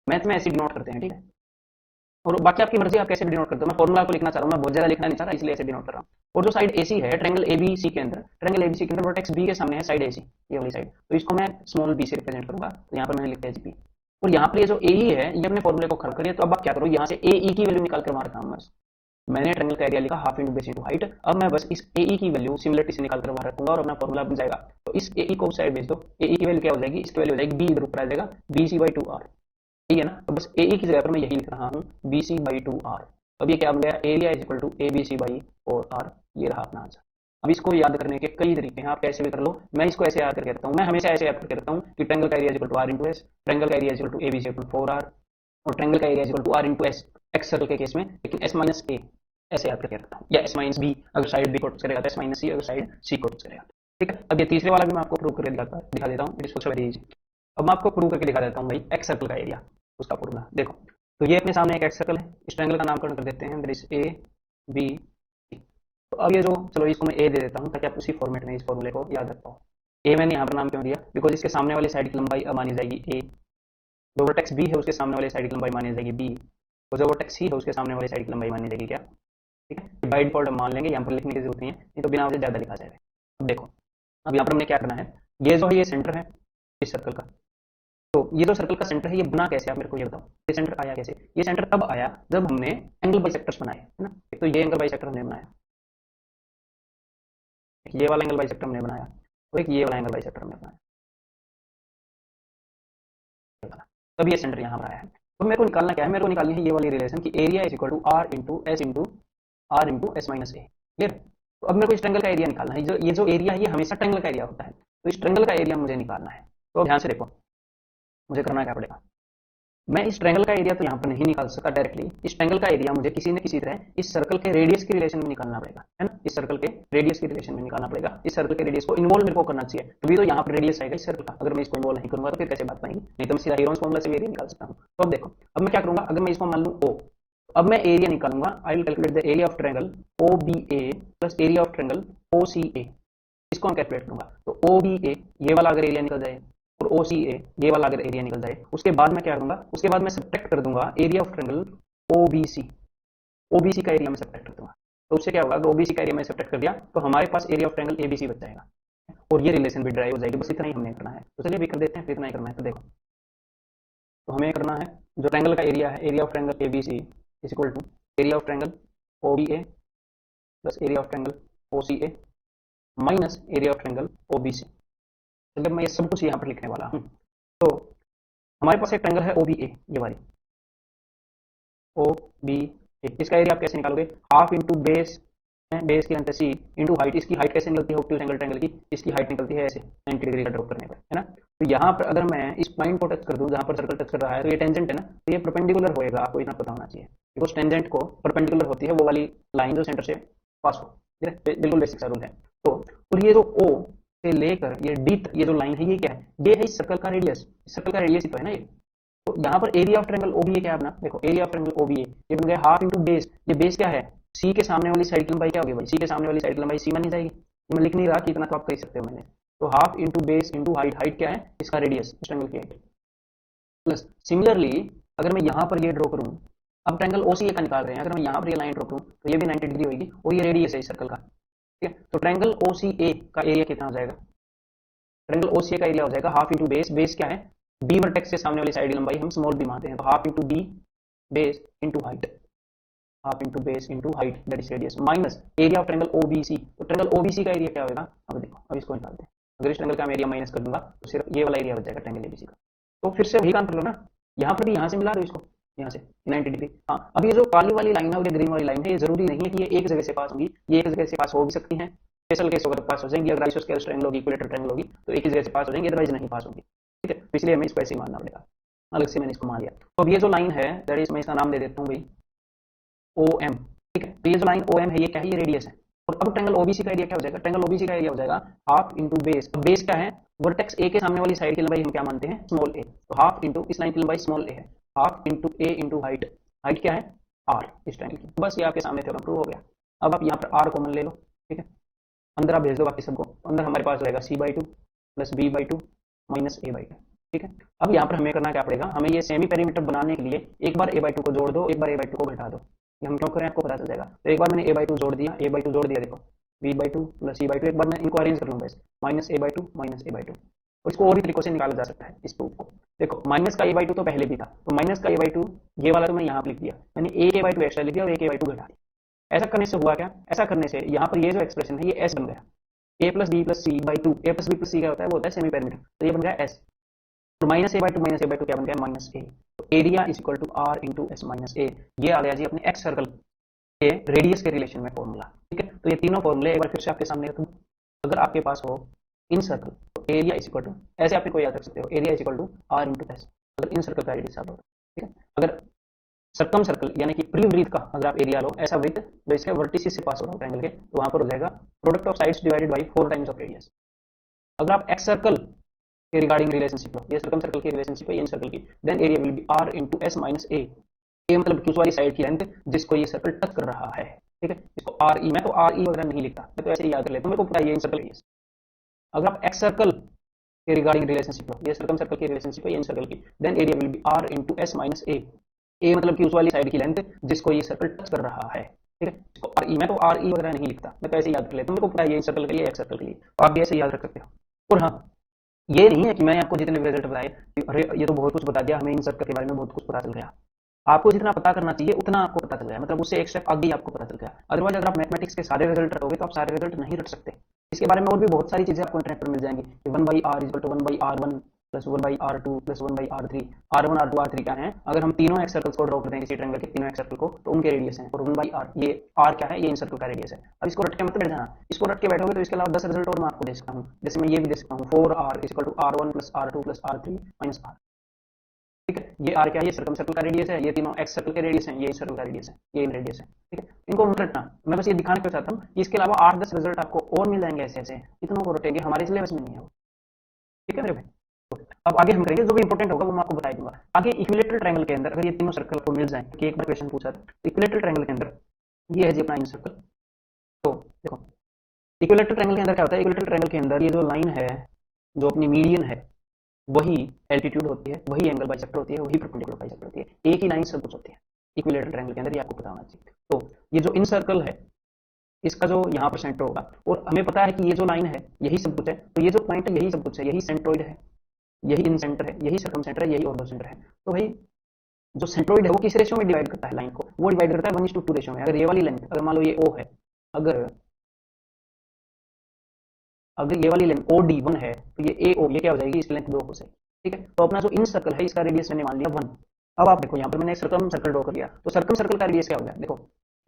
मैथ में ऐसे डिनोट करते हैं। ठीक है, और बाकी आपकी मर्जी, आप कैसे डिनोट करते हो, मैं फॉर्मूला को लिखना चाह रहा हूं, मैं बहुत ज्यादा लिखना नहीं चाह रहा, इसलिए ऐसे डिनोट कर रहा हूं। और जो साइड एसी है ट्रायंगल एबीसी के अंदर, ट्रायंगल एबीसी के अंदर वर्टेक्स बी के सामने है साइड एसी, ये वाली साइड, तो इसको मैं स्मॉल बी से रिप्रेजेंट करूंगा। तो यहाँ पर मैंने लिखा है जी, और यहाँ पर ये जो एई है ये अपने फॉर्मूले को खड़ा करिए। तो अब आप क्या करो, यहाँ से एई की वैल्यू निकाल कर मार रहा हूं, बस मैंने ट्रायंगल का एरिया लिखा half into base into height. अब मैं बस इस एई की वैल्यू सिमिलरिटी से निकाल कर बाहर रखूंगा और अपना फॉर्मूला बन जाएगा। तो इस एई को साइड भेज दो, एई की वैल्यू क्या हो जाएगी, इसकी वैल्यू हो जाएगी बी, इधर ऊपर आ जाएगा बी सी बाई 2r, ठीक है ना। तो बस एई की जगह पर मैं यही लिख रहा हूँ बी सी बाई 2r। अब ये क्या बन गया, area is equal to A B C by 4r, ये रहा अपना आंसर। अब इसको याद करने के कई तरीके हैं, आप कैसे भी कर लो, मैं इसको ऐसे याद करके रखता हूँ, मैं हमेशा ऐसे याद करके रखता हूँ कि ट्रायंगल का area is equal to r into s, triangle का area is equal to A B c equal to 4r, और ट्रायंगल का area is equal to r into s, excircle के केस में, लेकिन s माइनस a ऐसे याद करके रखता हूँ, या s माइनस b अगर साइड b को टच करेगा तो s माइनस c अगर साइड c को टच करेगा। ठीक है, अब ये तीसरे वाला भी मैं आपको प्रूव करके दिखा देता हूँ, इसको छोड़ दीजिए। अब मैं आपको प्रूव करके दिखा देता हूँ भाई एक्स सर्कल का एरिया, उसका फॉर्मूला देखो। तो ये अपने सामने एक एक्स सर्कल है, इस ट्रायंगल का नामकरण कर देते हैं, दैट इज ए बी। तो अब ये जो, चलो इसको मैं ए दे देता हूँ ताकि आप उसी फॉर्मेट में इस फॉर्मूले को याद रख पाओ। ए मैंने यहाँ पर नाम क्यों दिया, बिकॉज इसके सामने वाली साइड की लंबाई अब मानी जाएगी ए, जो वर्टेक्स बी है उसके सामने वाली साइड की लंबाई मानी जाएगी बी, और जो वर्टेक्स सी है उसके सामने वाली साइड की लंबाई मानी जाएगी क्या। ठीक है, बाय डिफॉल्ट मान लेंगे, यहाँ पर लिखने की जरूरत नहीं है, नहीं तो बिना वजह ज्यादा लिखा जाएगा। अब देखो, अब यहाँ पर हमने क्या करना है, ये जो है ये सेंटर है इस सर्कल का, तो ये जो सर्कल का सेंटर है ये बना कैसे, आप मेरे को ये बताओ, ये सेंटर आया कैसे। ये सेंटर तब आया जब हमने एंगल बाइसेक्टर्स बनाए, है ना। एक तो ये एंगल बाइसेक्टर हमने बनाया, ये वाला एंगल बाइसेक्टर हमने बनाया, और एक ये वाला एंगल बाइसेक्टर हमने बनाया, तब ये सेंटर यहाँ पर आया है। तो मेरे को निकालना क्या है, मेरे को निकालनी है ये वाली रिलेशन की area is equal to r into S into R into S minus A, clear. तो अब मेरे को इस ट्रायंगल का एरिया निकालना है। ये जो एरिया है ये हमेशा ट्रायंगल का एरिया होता है, तो इस ट्रायंगल का एरिया मुझे निकालना है। तो अब ध्यान से देखो मुझे करना क्या पड़ेगा, मैं इस ट्रायंगल का एरिया तो यहाँ पर नहीं निकाल सकता डायरेक्टली, इस ट्रायंगल का एरिया मुझे किसी न किसी तरह इस सर्कल के रेडियस के रिलेशन में निकालना पड़ेगा, है ना, इस सर्कल के रेडियस के रिलेशन में निकालना पड़ेगा। इस सर्कल के रेडियस को इन्वॉल्व मेरे को करना चाहिए, तभी तो यहाँ पर रेडियस आएगा इस सर्कल का। अगर मैं इसको इन्वॉल्व नहीं करूंगा तो फिर कैसे बात बनेगी, नहीं तो मैं सीधा हीरोन्स फॉर्मूला से भी एरिया निकाल सकता हूँ। तो अब देखो, अब मैं क्या करूंगा, अगर मैं इसको मान लूँ O, अब मैं एरिया निकालूंगा, I will calculate the area of triangle OBA plus area of triangle OCA, इसको मैं कैलकुलेट करूंगा। तो OBA ये वाला अगर एरिया निकल जाए और OCA ये वाला अगर एरिया निकल जाए, उसके बाद मैं क्या करूंगा, उसके बाद मैं सब्ट्रैक्ट कर दूंगा एरिया ऑफ ट्रायंगल OBC का एरिया मैं सब्ट्रैक्ट कर दूंगा। तो उससे क्या होगा, अगर OBC का एरिया मैं सब्ट्रैक्ट कर दिया तो हमारे पास एरिया ऑफ ट्रायंगल ABC बच जाएगा और ये रिलेशन भी ड्राइव हो जाएगी। बस इतना ही हमने करना है, तो चलिए भी कर देते हैं, फिर इतना ही करना है। तो देखो, तो हमें करना है जो ट्रायंगल का एरिया है, area of triangle ABC is equal to area of triangle OBA plus area of triangle OCA minus area of triangle OBC। चलिए मैं ये सब कुछ यहाँ पर लिखने वाला हूँ। तो हमारे पास एक ट्रायंगल है OBA, ये वाली OBA, इसका एरिया आप कैसे निकालोगे, हाफ इंटू बेस, बेस की लेंथ C इंटू हाइट, इसकी हाइट कैसे निकलती है ऑब्ट्यूज एंगल ट्रायंगल की, इसकी हाइट निकलती है ऐसे 90 डिग्री का ड्रॉप करने पर, है ना। तो यहाँ पर अगर मैं इस पॉइंट को टच कर दूँ जहाँ पर सर्कल टच कर रहा है, तो ये टेंजेंट है ना, तो ये परपेंडिकुलर होएगा, आपको इतना पता होना चाहिए, बिकॉज टेंजेंट को परपेंडिकुलर होती है वो वाली लाइन जो सेंटर से पास हो, बिल्कुल बेसिक सा रूल है। तो और ये जो O से लेकर ये D, ये जो लाइन है ये क्या है, ये है इस सर्कल का रेडियस, सर्कल का रेडियस ही तो है ना ये। तो यहाँ पर एरिया ऑफ ट्रायंगल OBA क्या है अपना, देखो एरिया ऑफ ट्रायंगल OBA ये बन गया हाफ इंटू बेस, ये बेस क्या है, C के सामने वाली साइड की लंबाई क्या होगी भाई, C के सामने वाली साइड की लंबाई C मानी जाएगी। ये मैं लिख नहीं रहा कि इतना तो आप कर सकते हो मैंने। तो half into base into height, height क्या है इसका रेडियस, इस ट्रायंगल की हाइट, प्लस सिमिलरली अगर मैं यहाँ पर ये ड्रॉ करूँ, अब ट्रायंगल OCA का निकाल रहे हैं, अगर मैं यहाँ पर ये लाइन ड्रॉ करूँ तो ये भी 90 डिग्री होगी और ये रेडियस है इस सर्कल का, ठीक है। तो ट्रायंगल OCA का एरिया कितना हो जाएगा, ट्रायंगल OCA का एरिया हो जाएगा हाफ इंटू बेस, बेस क्या है B वर्टेक्स से सामने वाली साइड की लंबाई हम स्मॉल b मानते हैं, तो half into B base into height, half into base into height that is radius, minus area of triangle OBC। तो ट्रायंगल OBC का एरिया क्या होगा, अब देखो, अब इसको निकालते हैं, अगर इस ट्रायंगल का एरिया माइनस कर दूंगा तो सिर्फ ये वाला एरिया बच जाएगा ट्रायंगल ABC का। तो फिर से वही काम कर लो ना, यहाँ पर भी यहाँ से मिला दो इसको, यहाँ से 90 डिग्री। हाँ, अब ये जो काली वाली लाइन है और ये ग्रीन वाली लाइन है, ये जरूरी नहीं है कि ये एक जगह से पास होगी, ये एक जगह से पास हो भी सकती है, स्पेशल केस अगर पास हो जाएंगी, अगर आइसोस्केलेस ट्रायंगल होगी, इक्विलेटरल ट्रायंगल होगी तो एक ही जगह से पास हो जाएंगी, अदरवाइज नहीं पास होगी, ठीक है। तो इसलिए हमें इसको ऐसे ही मानना पड़ेगा, अलग से मैंने इसको मान लिया। तो अब ये जो लाइन है दैट इज, मैं इसका नाम दे देता हूँ भाई OM, ठीक है। तो ये जो लाइन OM है ये क्या है, ये रेडियस है। और अब ट्रायंगल OBC का एरिया क्या हो जाएगा, ट्रायंगल OBC का एरिया हो जाएगा हाफ इंटू बेस, बेस क्या है वर्टेक्स A के सामने वाली साइड की लंबाई हम क्या मानते हैं स्मॉल a, तो हाफ इंटू इस लाइन की लंबाई स्मॉल a है, half into A into height, height क्या है R इस ट्रायंगल की। बस ये आपके सामने थ्योरम प्रूव हो गया। अब आप यहाँ पर R कॉमन ले लो, ठीक है, अंदर आप भेज दो बाकी सबको, अंदर हमारे पास रहेगा C/2 plus B/2 minus A/2, ठीक है। अब यहाँ पर हमें करना क्या पड़ेगा, हमें ये सेमी पेरीमीटर बनाने के लिए एक बार A/2 को जोड़ दो, एक बार A/2 को घटा दो, ये हम क्यों करें आपको पता चल जाएगा। तो एक बार मैंने A/2 जोड़ दिया, A/2 जोड़ दिया, देखो B/2 प्लस C/2, एक बार मैं इनको अरेंज कर लूँगा इस माइनस A/2 माइनस A/2, और इसको और भी तरीकों से निकाला जा सकता है इस प्रूफ को। देखो माइनस का A/2 तो पहले भी था, तो माइनस का A/2 ये वाला तो मैं यहाँ पर लिख दिया, मैंने एक A/2 एक्स्ट्रा लिख दिया और एक A/2 घटा दिया। ऐसा करने से हुआ क्या, ऐसा करने से यहाँ पर ये जो एक्सप्रेशन है ये S बन गया, A plus B plus C/2, A plus B plus C क्या होता है, वो होता है सेमी पेरीमीटर, तो ये बन गया S। तो माइनस A/2 क्या बन गया माइनस A, तो area is equal to R into S minus A। ये आ गया जी अपने एक्स सर्कल के रेडियस के रिलेशन में फॉर्मूला, ठीक है। तो ये तीनों फॉर्मूले एक बार फिर से आपके सामने रखूं, अगर आपके पास हो इन सर्कल तो एरिया इज इक्वल टू, ऐसे आप इनको याद रख सकते हो, area is equal to R into S, अगर इन सर्कल का रेडियस आप लो, ठीक है। अगर सर्कम सर्कल यानी कि परिवृत्त का अगर आप एरिया लो, ऐसा वृत्त जो इसके वर्टिसिस से पास हो रहा है ट्रायंगल के, तो वहां पर हो जाएगा product of sides divided by 4 times of radius. अगर आप एक्स सर्कल के रिगार्डिंग रिलेशनशिप लो, ये सर्कम सर्कल की रिलेशनशिप है इन सर्कल की, then area will be R into S minus A, ए मतलब क्यूज वाली साइड की लेंथ जिसको ये सर्कल टच कर रहा है, ठीक है। इसको RE, मैं तो RE वगैरह नहीं लिखता, मैं तो ऐसे ही याद कर लेता हूँ, मेरे को पता है ये इन सर्कल रेडियस। अगर आप एक्स सर्कल के रिगार्डिंग रिलेशनशिप लो, ये सर्कम सर्कल की रिलेशनशिप है इन सर्कल की, then area will be R into S minus A, ए मतलब कि उस वाली साइड की लेंथ जिसको ये सर्कल टच कर रहा है, ठीक है। इसको RE, मैं तो RE वगैरह नहीं लिखता, मैं तो ऐसे ही याद कर लेता हूँ, मेरे को पता है ये सर्कल के लिए एक्स सर्कल के लिए, तो आप भी ऐसे याद रख सकते हो। और हाँ, ये नहीं है कि मैंने आपको जितने रिजल्ट बताए, अरे ये तो बहुत कुछ बता दिया, हमें इन सर्कल के बारे में बहुत कुछ पता चल गया। आपको जितना पता करना चाहिए उतना आपको पता चल गया, मतलब उससे एक स्टेप आगे आपको पता चल गया। अदरवाइज अगर आप मैथमेटिक्स के सारे रिजल्ट रखोगे तो आप सारे रिजल्ट नहीं रख सकते। इसके बारे में और भी बहुत सारी चीजें आपको इंटरनेट पर मिल जाएंगी, 1/r equal to 1/r1 plus 1/r2 plus 1/r3, r1 r2 r3 क्या है, अगर हम तीनों एक्स सर्कल्स को ड्रॉ करते हैं किसी ट्रायंगल के तीनों एक्स सर्कल को, तो उनके रेडियस हैं, और 1/r, ये r क्या है, ये इन सर्कल का रेडियस है। अब इसको रट के मत बैठ जाना, इसको रट के बैठोगे तो इसके अलावा 10 रिजल्ट और मैं आपको दे सकता हूँ, जैसे मैं ये भी दे सकता हूँ 4r equal to r1 plus r2 plus r3 minus r। ठीक है, ये r क्या है, ये सर्कम सर्कल का रेडियस है, ये तीनों एक्स सर्कल के रेडियस हैं, ये सर्कल का रेडियस है, ये इन रेडियस है। ठीक है, इनको मत रटना, मैं बस ये दिखाना क्यों चाहता हूँ कि इसके अलावा 8-10 रिजल्ट आपको और मिल जाएंगे ऐसे ऐसे, इतनों को रटेंगे, हमारे सिलेबस में नहीं है वो। ठीक है मेरे भाई, अब आगे हम करेंगे, जो भी इंपॉर्टेंट होगा वो मैं आपको बता दूंगा। आगे इक्विलेटरल ट्रायंगल के अंदर अगर ये तीनों सर्कल को मिल जाए, क्योंकि एक बार क्वेश्चन पूछा था, इक्विलेटरल ट्रायंगल के अंदर ये है जी अपना इन सर्कल। तो देखो इक्विलेटरल ट्रायंगल के अंदर क्या होता है, इक्विलेटरल ट्रायंगल के अंदर ये जो लाइन है, जो अपनी मीडियन है, वही एल्टीट्यूड होती है, वही एंगल बाइसेक्टर होती है, वही परपेंडिकुलर बाइसेक्टर होती है, एक ही लाइन सब कुछ होती है इक्विलेटरल ट्रायंगल के अंदर, ये आपको पता होना चाहिए। तो ये जो इन सर्कल है, इसका जो यहाँ पर सेंटर होगा, और हमें पता है कि ये जो लाइन है यही सब कुछ है, तो ये जो पॉइंट है यही सब कुछ है, यही सेंट्रोइड है, यही इन सेंटर है, यही सर्कम सेंटर है, यही ऑर्डो सेंटर है। तो भाई जो सेंट्रोइड है वो किस रेशियो में डिवाइड करता है लाइन को, वो डिवाइड करता है 1:2 रेशियो में। अगर ये वाली लेंथ, अगर मान लो ये O है, अगर ये वाली लेंथ OD1 है, तो ये AO ये क्या हो जाएगी, इसकी लेंथ 2 हो जाएगी। ठीक है, तो अपना जो इन सर्कल है इसका रेडियस मैंने मान लिया 1। अब आप देखो यहाँ पर मैंने एक सर्कम सर्कल ड्रॉ कर लिया, तो सर्कम सर्कल का रेडियस क्या हो गया, देखो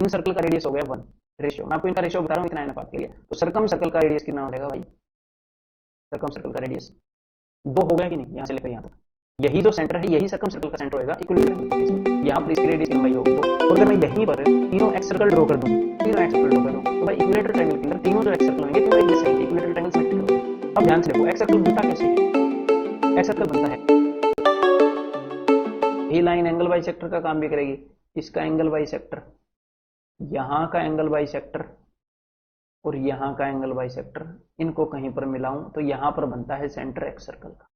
इन सर्कल का रेडियस हो गया 1 रेशियो, मैं आपको इनका रेशियो बता रहा हूँ इतना अनुपात के लिए। तो सर्कम सर्कल का रेडियस कितना हो जाएगा भाई, सर्कम सर्कल का रेडियस 2 हो गया कि नहीं, यहाँ से लेकर यहाँ तक, यही जो सेंटर है यही सर्कम सर्कल का सेंटर होगा इक्विलेटरल, यहाँ पर इसकी रेडियस लंबाई होगी 2। और अगर मैं यहीं पर तीनों एक्स सर्कल ड्रॉ कर दूं, तीनों एक्स सर्कल ड्रॉ कर दूं, तो भाई इक्विलेटरल ट्रायंगल के अंदर तीनों जो एक्स सर्कल होंगे तीनों एक जैसे हैं, इक्विलेटरल ट्रायंगल सिमेट्रिकल होगा। अब ध्यान से देखो एक्स सर्कल बनता कैसे है, एक्स सर्कल बनता है, ये लाइन एंगल बाइसेक्टर का काम भी करेगी, इसका एंगल बाइसेक्टर, यहाँ का एंगल बाइसेक्टर और यहाँ का एंगल बाइसेक्टर, इनको कहीं पर मिलाऊं तो यहाँ पर बनता है सेंटर एक्स सर्कल का।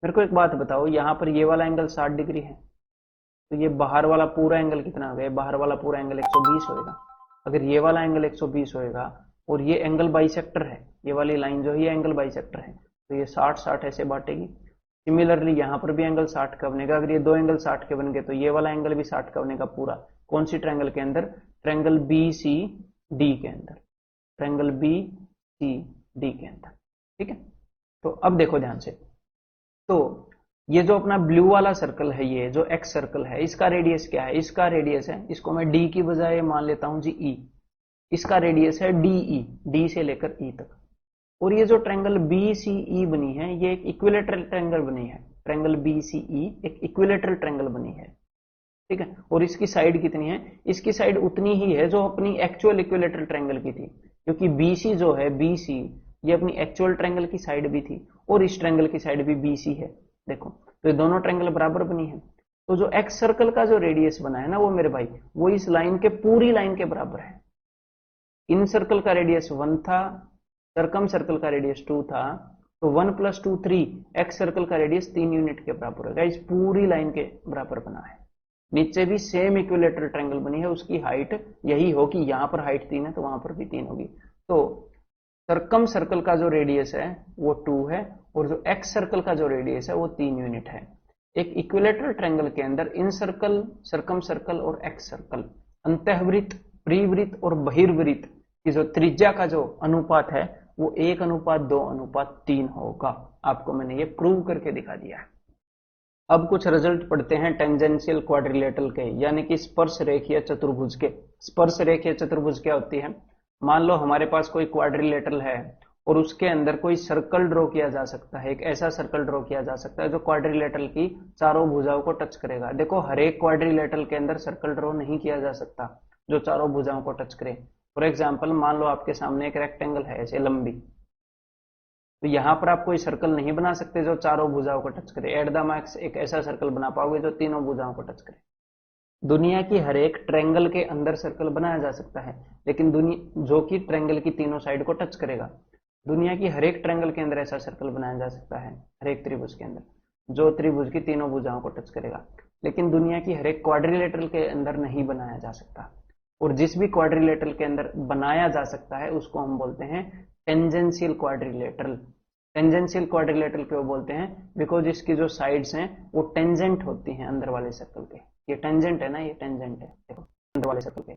मेरे को एक बात बताओ, यहाँ पर ये वाला एंगल 60 डिग्री है, तो ये बाहर वाला पूरा एंगल कितना हो गया, बाहर वाला पूरा एंगल 120 होएगा। अगर ये वाला एंगल 120 होएगा और ये एंगल बाइसेक्टर है, ये वाली लाइन जो है ये एंगल बाइसेक्टर है, तो ये 60-60 ऐसे बांटेगी। सिमिलरली यहाँ पर भी एंगल 60 का बनेगा, अगर ये दो एंगल 60 के बन गए तो ये वाला एंगल भी 60 का बनेगा पूरा। कौन सी ट्रायंगल के अंदर, ट्रायंगल BCD के अंदर, ट्रायंगल BCD के अंदर। ठीक है, तो अब देखो ध्यान से, तो ये जो अपना ब्लू वाला सर्कल है, ये जो एक्स सर्कल है, इसका रेडियस क्या है, इसका रेडियस है, इसको मैं D की बजाय मान लेता हूं जी E, इसका रेडियस है DE, D से लेकर E तक। और ये जो ट्रायंगल BCE बनी है, ये एक इक्विलेटरल ट्रायंगल बनी है, ट्रायंगल BCE एक इक्विलेटरल ट्रायंगल बनी है। ठीक है, और इसकी साइड कितनी है, इसकी साइड उतनी ही है जो अपनी एक्चुअल इक्विलेटरल ट्रायंगल की थी, क्योंकि BC जो है, BC ये अपनी एक्चुअल ट्रायंगल की साइड भी थी और इस ट्रायंगल की साइड भी BC है। देखो तो ये दोनों ट्रायंगल बराबर बनी है, तो जो एक्स सर्कल का जो रेडियस बना है ना वो मेरे भाई, वो इस लाइन के पूरी लाइन के बराबर है। इन सर्कल का रेडियस 1 था, सर्कम सर्कल का रेडियस 2 था, तो 1 + 2 3, एक्स सर्कल का रेडियस 3 यूनिट के बराबर होगा, इस पूरी लाइन के बराबर बना है। नीचे भी सेम इक्विलेटरल ट्रायंगल बनी है, उसकी हाइट यही हो कि यहाँ पर हाइट 3 है तो वहां पर भी 3 होगी। तो सर्कम सर्कल का जो रेडियस है वो 2 है, और जो एक्स सर्कल का जो रेडियस है वो 3 यूनिट है। एक इक्विलेटरल ट्रायंगल के अंदर इन सर्कल, सर्कम सर्कल और एक्स सर्कल, अंतःवृत्त, परिवृत्त और बहिर्वृत्त की जो त्रिज्या का जो अनुपात है वो 1:2:3 होगा। आपको मैंने ये प्रूव करके दिखा दिया है। अब कुछ रिजल्ट पढ़ते हैं टेंजेंशियल क्वाड्रिलेटरल के, यानी कि स्पर्श रेखीय चतुर्भुज के। स्पर्श रेखीय चतुर्भुज क्या होती है, मान लो हमारे पास कोई क्वाड्रिलेटरल है और उसके अंदर कोई सर्कल ड्रॉ किया जा सकता है, एक ऐसा सर्कल ड्रॉ किया जा सकता है जो क्वाड्रिलेटरल की चारों भुजाओं को टच करेगा। देखो हर एक क्वाड्रिलेटरल के अंदर सर्कल ड्रॉ नहीं किया जा सकता जो चारों भुजाओं को टच करे। फॉर एग्जाम्पल मान लो आपके सामने एक रेक्टेंगल है ऐसे लंबी, तो यहां पर आप कोई सर्कल नहीं बना सकते जो चारों भुजाओं को टच करे। एट द मैक्स एक ऐसा सर्कल बना पाओगे जो तीनों भुजाओं को टच करे। दुनिया की हर एक ट्रायंगल के अंदर सर्कल बनाया जा सकता है, लेकिन दुनिया जो कि ट्रायंगल की तीनों साइड को टच करेगा। दुनिया की हर एक ट्रायंगल के अंदर ऐसा सर्कल बनाया जा सकता है, हर एक त्रिभुज के अंदर जो त्रिभुज की तीनों भुजाओं को टच करेगा, लेकिन दुनिया की हर एक क्वाड्रिलेटरल के अंदर नहीं बनाया जा सकता। और जिस भी क्वाड्रिलेटरल के अंदर बनाया जा सकता है उसको हम बोलते हैं टेंजेंशियल क्वाड्रिलेटरल। टेंजेंशियल क्वाड्रिलेटरल क्यों बोलते हैं, बिकॉज इसकी जो साइड्स हैं वो टेंजेंट होती हैं अंदर वाले सर्कल के। ये टेंजेंट है ना, ये टेंजेंट है, देखो अंदर वाले सर्कल के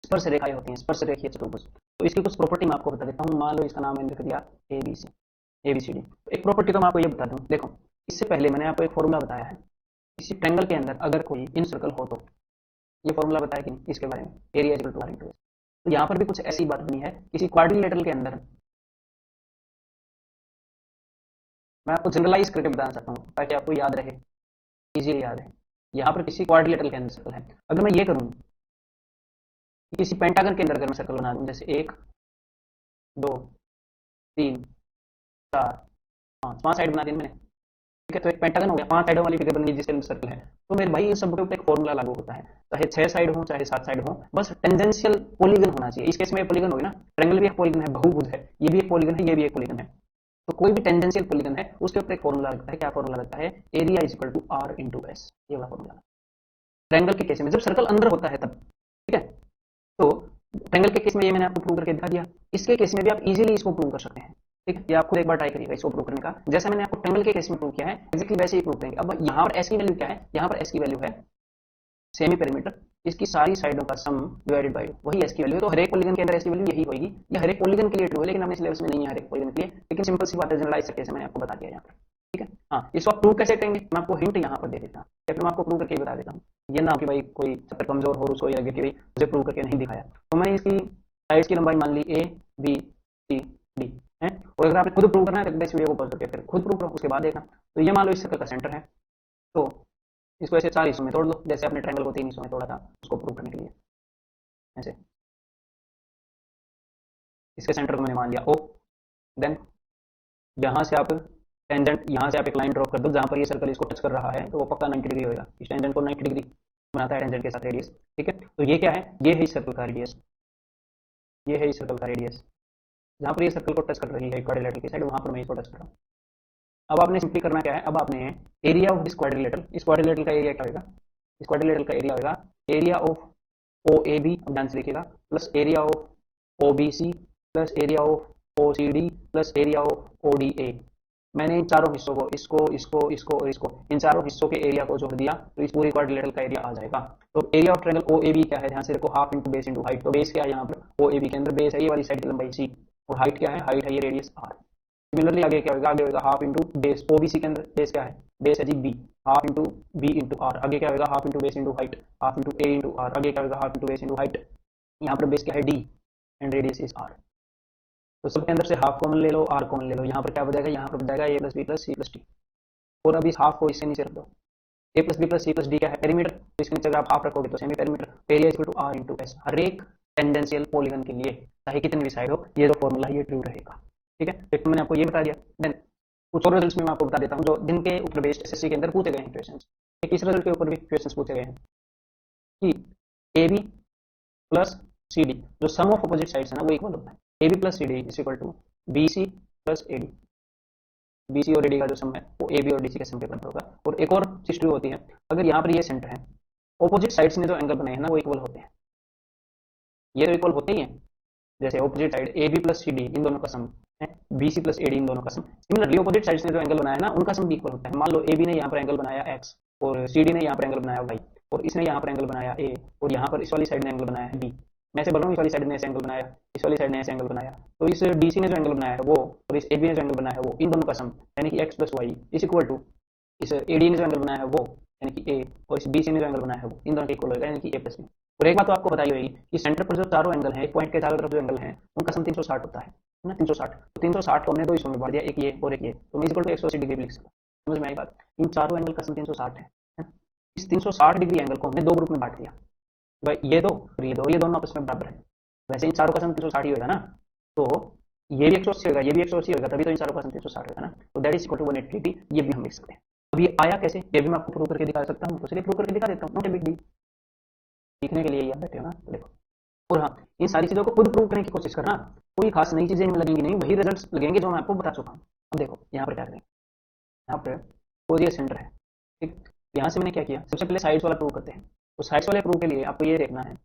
स्पर्श रेखाएं होती हैं, स्पर्श रेखीय चतुर्भुज। तो इसकी कुछ प्रॉपर्टी मैं आपको बता देता हूँ। मान लो इसका नाम मैंने लिख दिया ABCD। एक प्रॉपर्टी तो मैं आपको ये बता दूं, देखो इससे पहले मैंने आपको एक फॉर्मूला बताया है, किसी ट्रायंगल के अंदर अगर कोई इन सर्कल हो तो, ये फॉर्मूला बताया कि नहीं इसके बारे में, area equal to are into S. तो यहाँ पर भी कुछ ऐसी बात बनी है, किसी क्वाड्रिलेटरल के अंदर मैं आपको जनरलाइज करके बताना चाहता हूँ ताकि आपको याद रहे, इजीली याद है। यहाँ पर किसी क्वाड्रिलेटरल के अंदर सर्कल है, अगर मैं ये करूँ किसी पेंटागन के अंदर अगर मैं सर्कल बना दूँ, जैसे 1 2 3 4 5, 5 साइड बना दी मैंने, ठीक है, तो एक पेंटागन हो गया, 5 साइडों वाली फिगर बन गई जिसके अंदर सर्कल है। तो मेरे भाई इन सब के ऊपर एक फॉर्मूला लागू होता है, चाहे 6 साइड हो चाहे 7 साइड हो, बस टेंजेंशियल पॉलीगन होना चाहिए। इस केस में पॉलीगन होगी ना, ट्रायंगल भी एक पॉलीगन है, बहुभुज है, ये भी एक पॉलीगन है, ये भी एक पॉलीगन है। तो कोई भी टेंजेंशियल पॉलीगन है उसके ऊपर एक फॉर्मूला लगता है, क्या फॉर्मूला लगता है, area is equal to are into S, ये वाला फॉर्मूला। ट्रायंगल के केस में जब सर्कल अंदर होता है तब, ठीक है, तो ट्रायंगल के केस में ये मैंने आपको प्रूव करके दिखा दिया। इसके केस में भी आप इजीली इसको प्रूव कर सकते हैं, ठीक है, ये आप खुद एक बार ट्राई करिएगा इसको प्रूव करने का, जैसा मैंने आपको ट्रायंगल के केस में प्रूव किया है एक्जेक्टली वैसे ही प्रूव करेंगे। अब यहाँ पर एस की वैल्यू क्या है, यहाँ पर एस की वैल्यू है सेमी पेरीमीटर, इसकी सारी साइडों का सम डिवाइडेड बाय वही एस की वैल्यू है। तो हर एक पॉलीगन के अंदर एस की वैल्यू यही होगी, ये हर एक पॉलीगन के लिए ट्रू है, लेकिन हमने सिलेबस में नहीं है हर एक पॉलीगन के लिए, लेकिन सिंपल सी बात है, जनरलाइज करके मैंने आपको बता दिया यहाँ पर, ठीक है। हाँ, इसको आप प्रूव कैसे करेंगे, मैं आपको हिंट यहाँ पर दे देता हूँ, या फिर मैं आपको प्रूव करके बता देता हूँ। ये ना कि भाई कोई चैप्टर कमजोर हो उसको ये लगे कि भाई मुझे प्रूव करके नहीं दिखाया। तो मैंने इसकी साइड्स की लंबाई मान ली ए बी सी डी है, और अगर आपने खुद प्रूव करना है तो इस वीडियो को पॉज करके फिर खुद प्रूव करो, उसके बाद देखना। तो ये मान लो इस सर्कल का सेंटर है, तो इसको ऐसे 4 हिस्सों में तोड़ लो, जैसे आपने ट्रायंगल को 3 हिस्सों में तोड़ा था उसको प्रूव करने के लिए। ऐसे इसके सेंटर को मैंने मान लिया ओ, देन यहाँ से आप टेंजेंट, यहाँ से आप एक लाइन ड्रॉ कर दो जहाँ पर ये सर्कल इसको टच कर रहा है, तो वो पक्का 90 डिग्री होगा, इस टेंजेंट को 90 डिग्री बनाता है टेंजेंट के साथ रेडियस, ठीक है। तो ये क्या है, ये है इस सर्कल का रेडियस, ये है इस सर्कल का रेडियस, जहाँ पर ये सर्कल को टच कर रही है क्वाड्रिलेटरल की साइड, वहाँ पर मैं इसको टच कर रहा हूँ। अब आपने सिंपली करना क्या है, अब आपने एरिया ऑफ दिस क्वाड्रिलेटरल, इस क्वाड्रिलेटरल का एरिया क्या होगा, इस क्वाड्रिलेटरल का एरिया होगा area of O A B, अब ध्यान से लिखिएगा, plus area of O B C plus area of O C D plus area of O D A. मैंने इन चारों हिस्सों को, इसको इसको इसको और इसको, इन चारों हिस्सों के एरिया को जोड़ दिया तो इस पूरी क्वाड्रिलेटरल का एरिया आ जाएगा। तो area of triangle O A B क्या है, ध्यान से देखो, half into base into height. तो बेस क्या है यहाँ पर, ओ ए बी के अंदर बेस है ये वाली साइड की लंबाई सी, और हाइट क्या है, हाइट है ये रेडियस आर। सिमिलरली आगे क्या होगा, आगे होगा half into base, O B C के अंदर बेस क्या है, बेस है जी B, half into B into R. आगे क्या होगा, half into base into height, half into A into R. आगे क्या होगा, half into base into height. यहाँ पर बेस क्या है D and radius is R. तो सबके अंदर से हाफ कॉमन ले लो, आर कॉमन ले लो, यहाँ पर क्या बचेगा, यहाँ पर बचेगा a plus b plus c plus d, और अब इस हाफ को इससे नीचे रख दो। A plus b plus c plus d क्या है, पेरीमीटर, तो इसके नीचे अगर आप हाफ रखोगे तो semi perimeter, area equal to are into s. हर एक टेंजेंशियल पॉलीगन के लिए चाहे कितनी भी साइड हो, ये जो फॉर्मूला है ये ट्रू रहेगा, ठीक है। एक तो मैंने आपको ये बता दिया, देन कुछ और रिजल्ट्स में मैं आपको बता देता हूँ जो जिनके ऊपर बेस्ड एसएससी के अंदर पूछे गए हैं क्वेश्चन। एक इस रिजल्ट के ऊपर भी क्वेश्चन पूछे गए हैं कि A B plus C D, जो सम ऑफ अपोजिट साइड्स है ना वो इक्वल होता है, A B plus C D is equal to B C plus A D. B C और ए डी का जो सम है वो ए बी और डी सी के सम के बराबर होगा। और एक और चीज ट्रू होती है, अगर यहाँ पर ये सेंटर है, ऑपोजिट साइड्स ने जो एंगल बनाए हैं ना वो इक्वल होते हैं, ये तो इक्वल होते ही हैं। जैसे opposite side A B plus C D इन दोनों का सम है बी सी प्लस ए डी इन दोनों का सम, सिमिलरली ऑपोजिट साइड्स ने जो एंगल बनाया है ना उनका सम भी इक्वल होता है। मान लो ए बी ने यहाँ पर एंगल बनाया एक्स, और सी डी ने यहाँ पर एंगल बनाया वाई, और इसने यहाँ पर एंगल बनाया ए, और यहाँ पर इस वाली साइड ने एंगल बनाया है बी। मैं ऐसे बोल रहा हूँ, इस वाली साइड ने ऐसे एंगल बनाया, इस वाली साइड ने ऐसे एंगल बनाया, तो इस डी सी ने जो एंगल बनाया है वो, और इस ए बी ने जो एंगल बनाया है वो, इन दोनों का सम यानी कि X plus Y is equal to इस ए डी ने जो एंगल बनाया है वो यानी कि ए, और इस बी सी ने जो एंगल बनाया है वो, इन दोनों का इक्वल होगा यानी कि ए प्लस बी। और एक बात तो आपको बताई होगी कि सेंटर पर जो चारों एंगल हैं, एक पॉइंट के चारों तरफ जो एंगल हैं उनका सम 360 होता है ना, 360। तो 360 को हमने दो हिस्सों में बांट दिया, एक ये और एक ये, तो मैं इक्वल टू 180 डिग्री लिख सकता हूँ। समझ में आई बात, इन चारों एंगल का सम 360 है। इस 360 डिग्री एंगल को हमने दो ग्रुप में बांट दिया, भाई ये दो और ये दो, और ये दोनों आपस में बराबर है। वैसे इन चारों का सम 360 ही होगा ना, तो ये भी 180 होगा, ये भी 180 होगा, तभी तो इन चारों का सम 360 होगा ना, तो that is equal to 180 degree. ये भी हम लिख सकते हैं। अब ये आया कैसे, ये भी मैं आपको प्रूव करके दिखा सकता हूँ, तो चलिए प्रूव करके दिखा देता हूँ, नॉट ए बिग डील, सीखने के लिए आप बैठे हो ना, तो देखो। और हाँ, इन सारी चीजों को खुद प्रूव करने की कोशिश करना, कोई खास नई चीजें लगेंगी नहीं, वही रिजल्ट्स लगेंगे जो मैं आपको बता चुका हूँ। अब देखो यहाँ पर क्या करेंगे, यहाँ पर कोई सेंटर है, ठीक, यहाँ से मैंने क्या किया, सबसे पहले साइड्स वाला प्रूव करते हैं। तो साइड्स वाले प्रूव के लिए आपको ये देखना है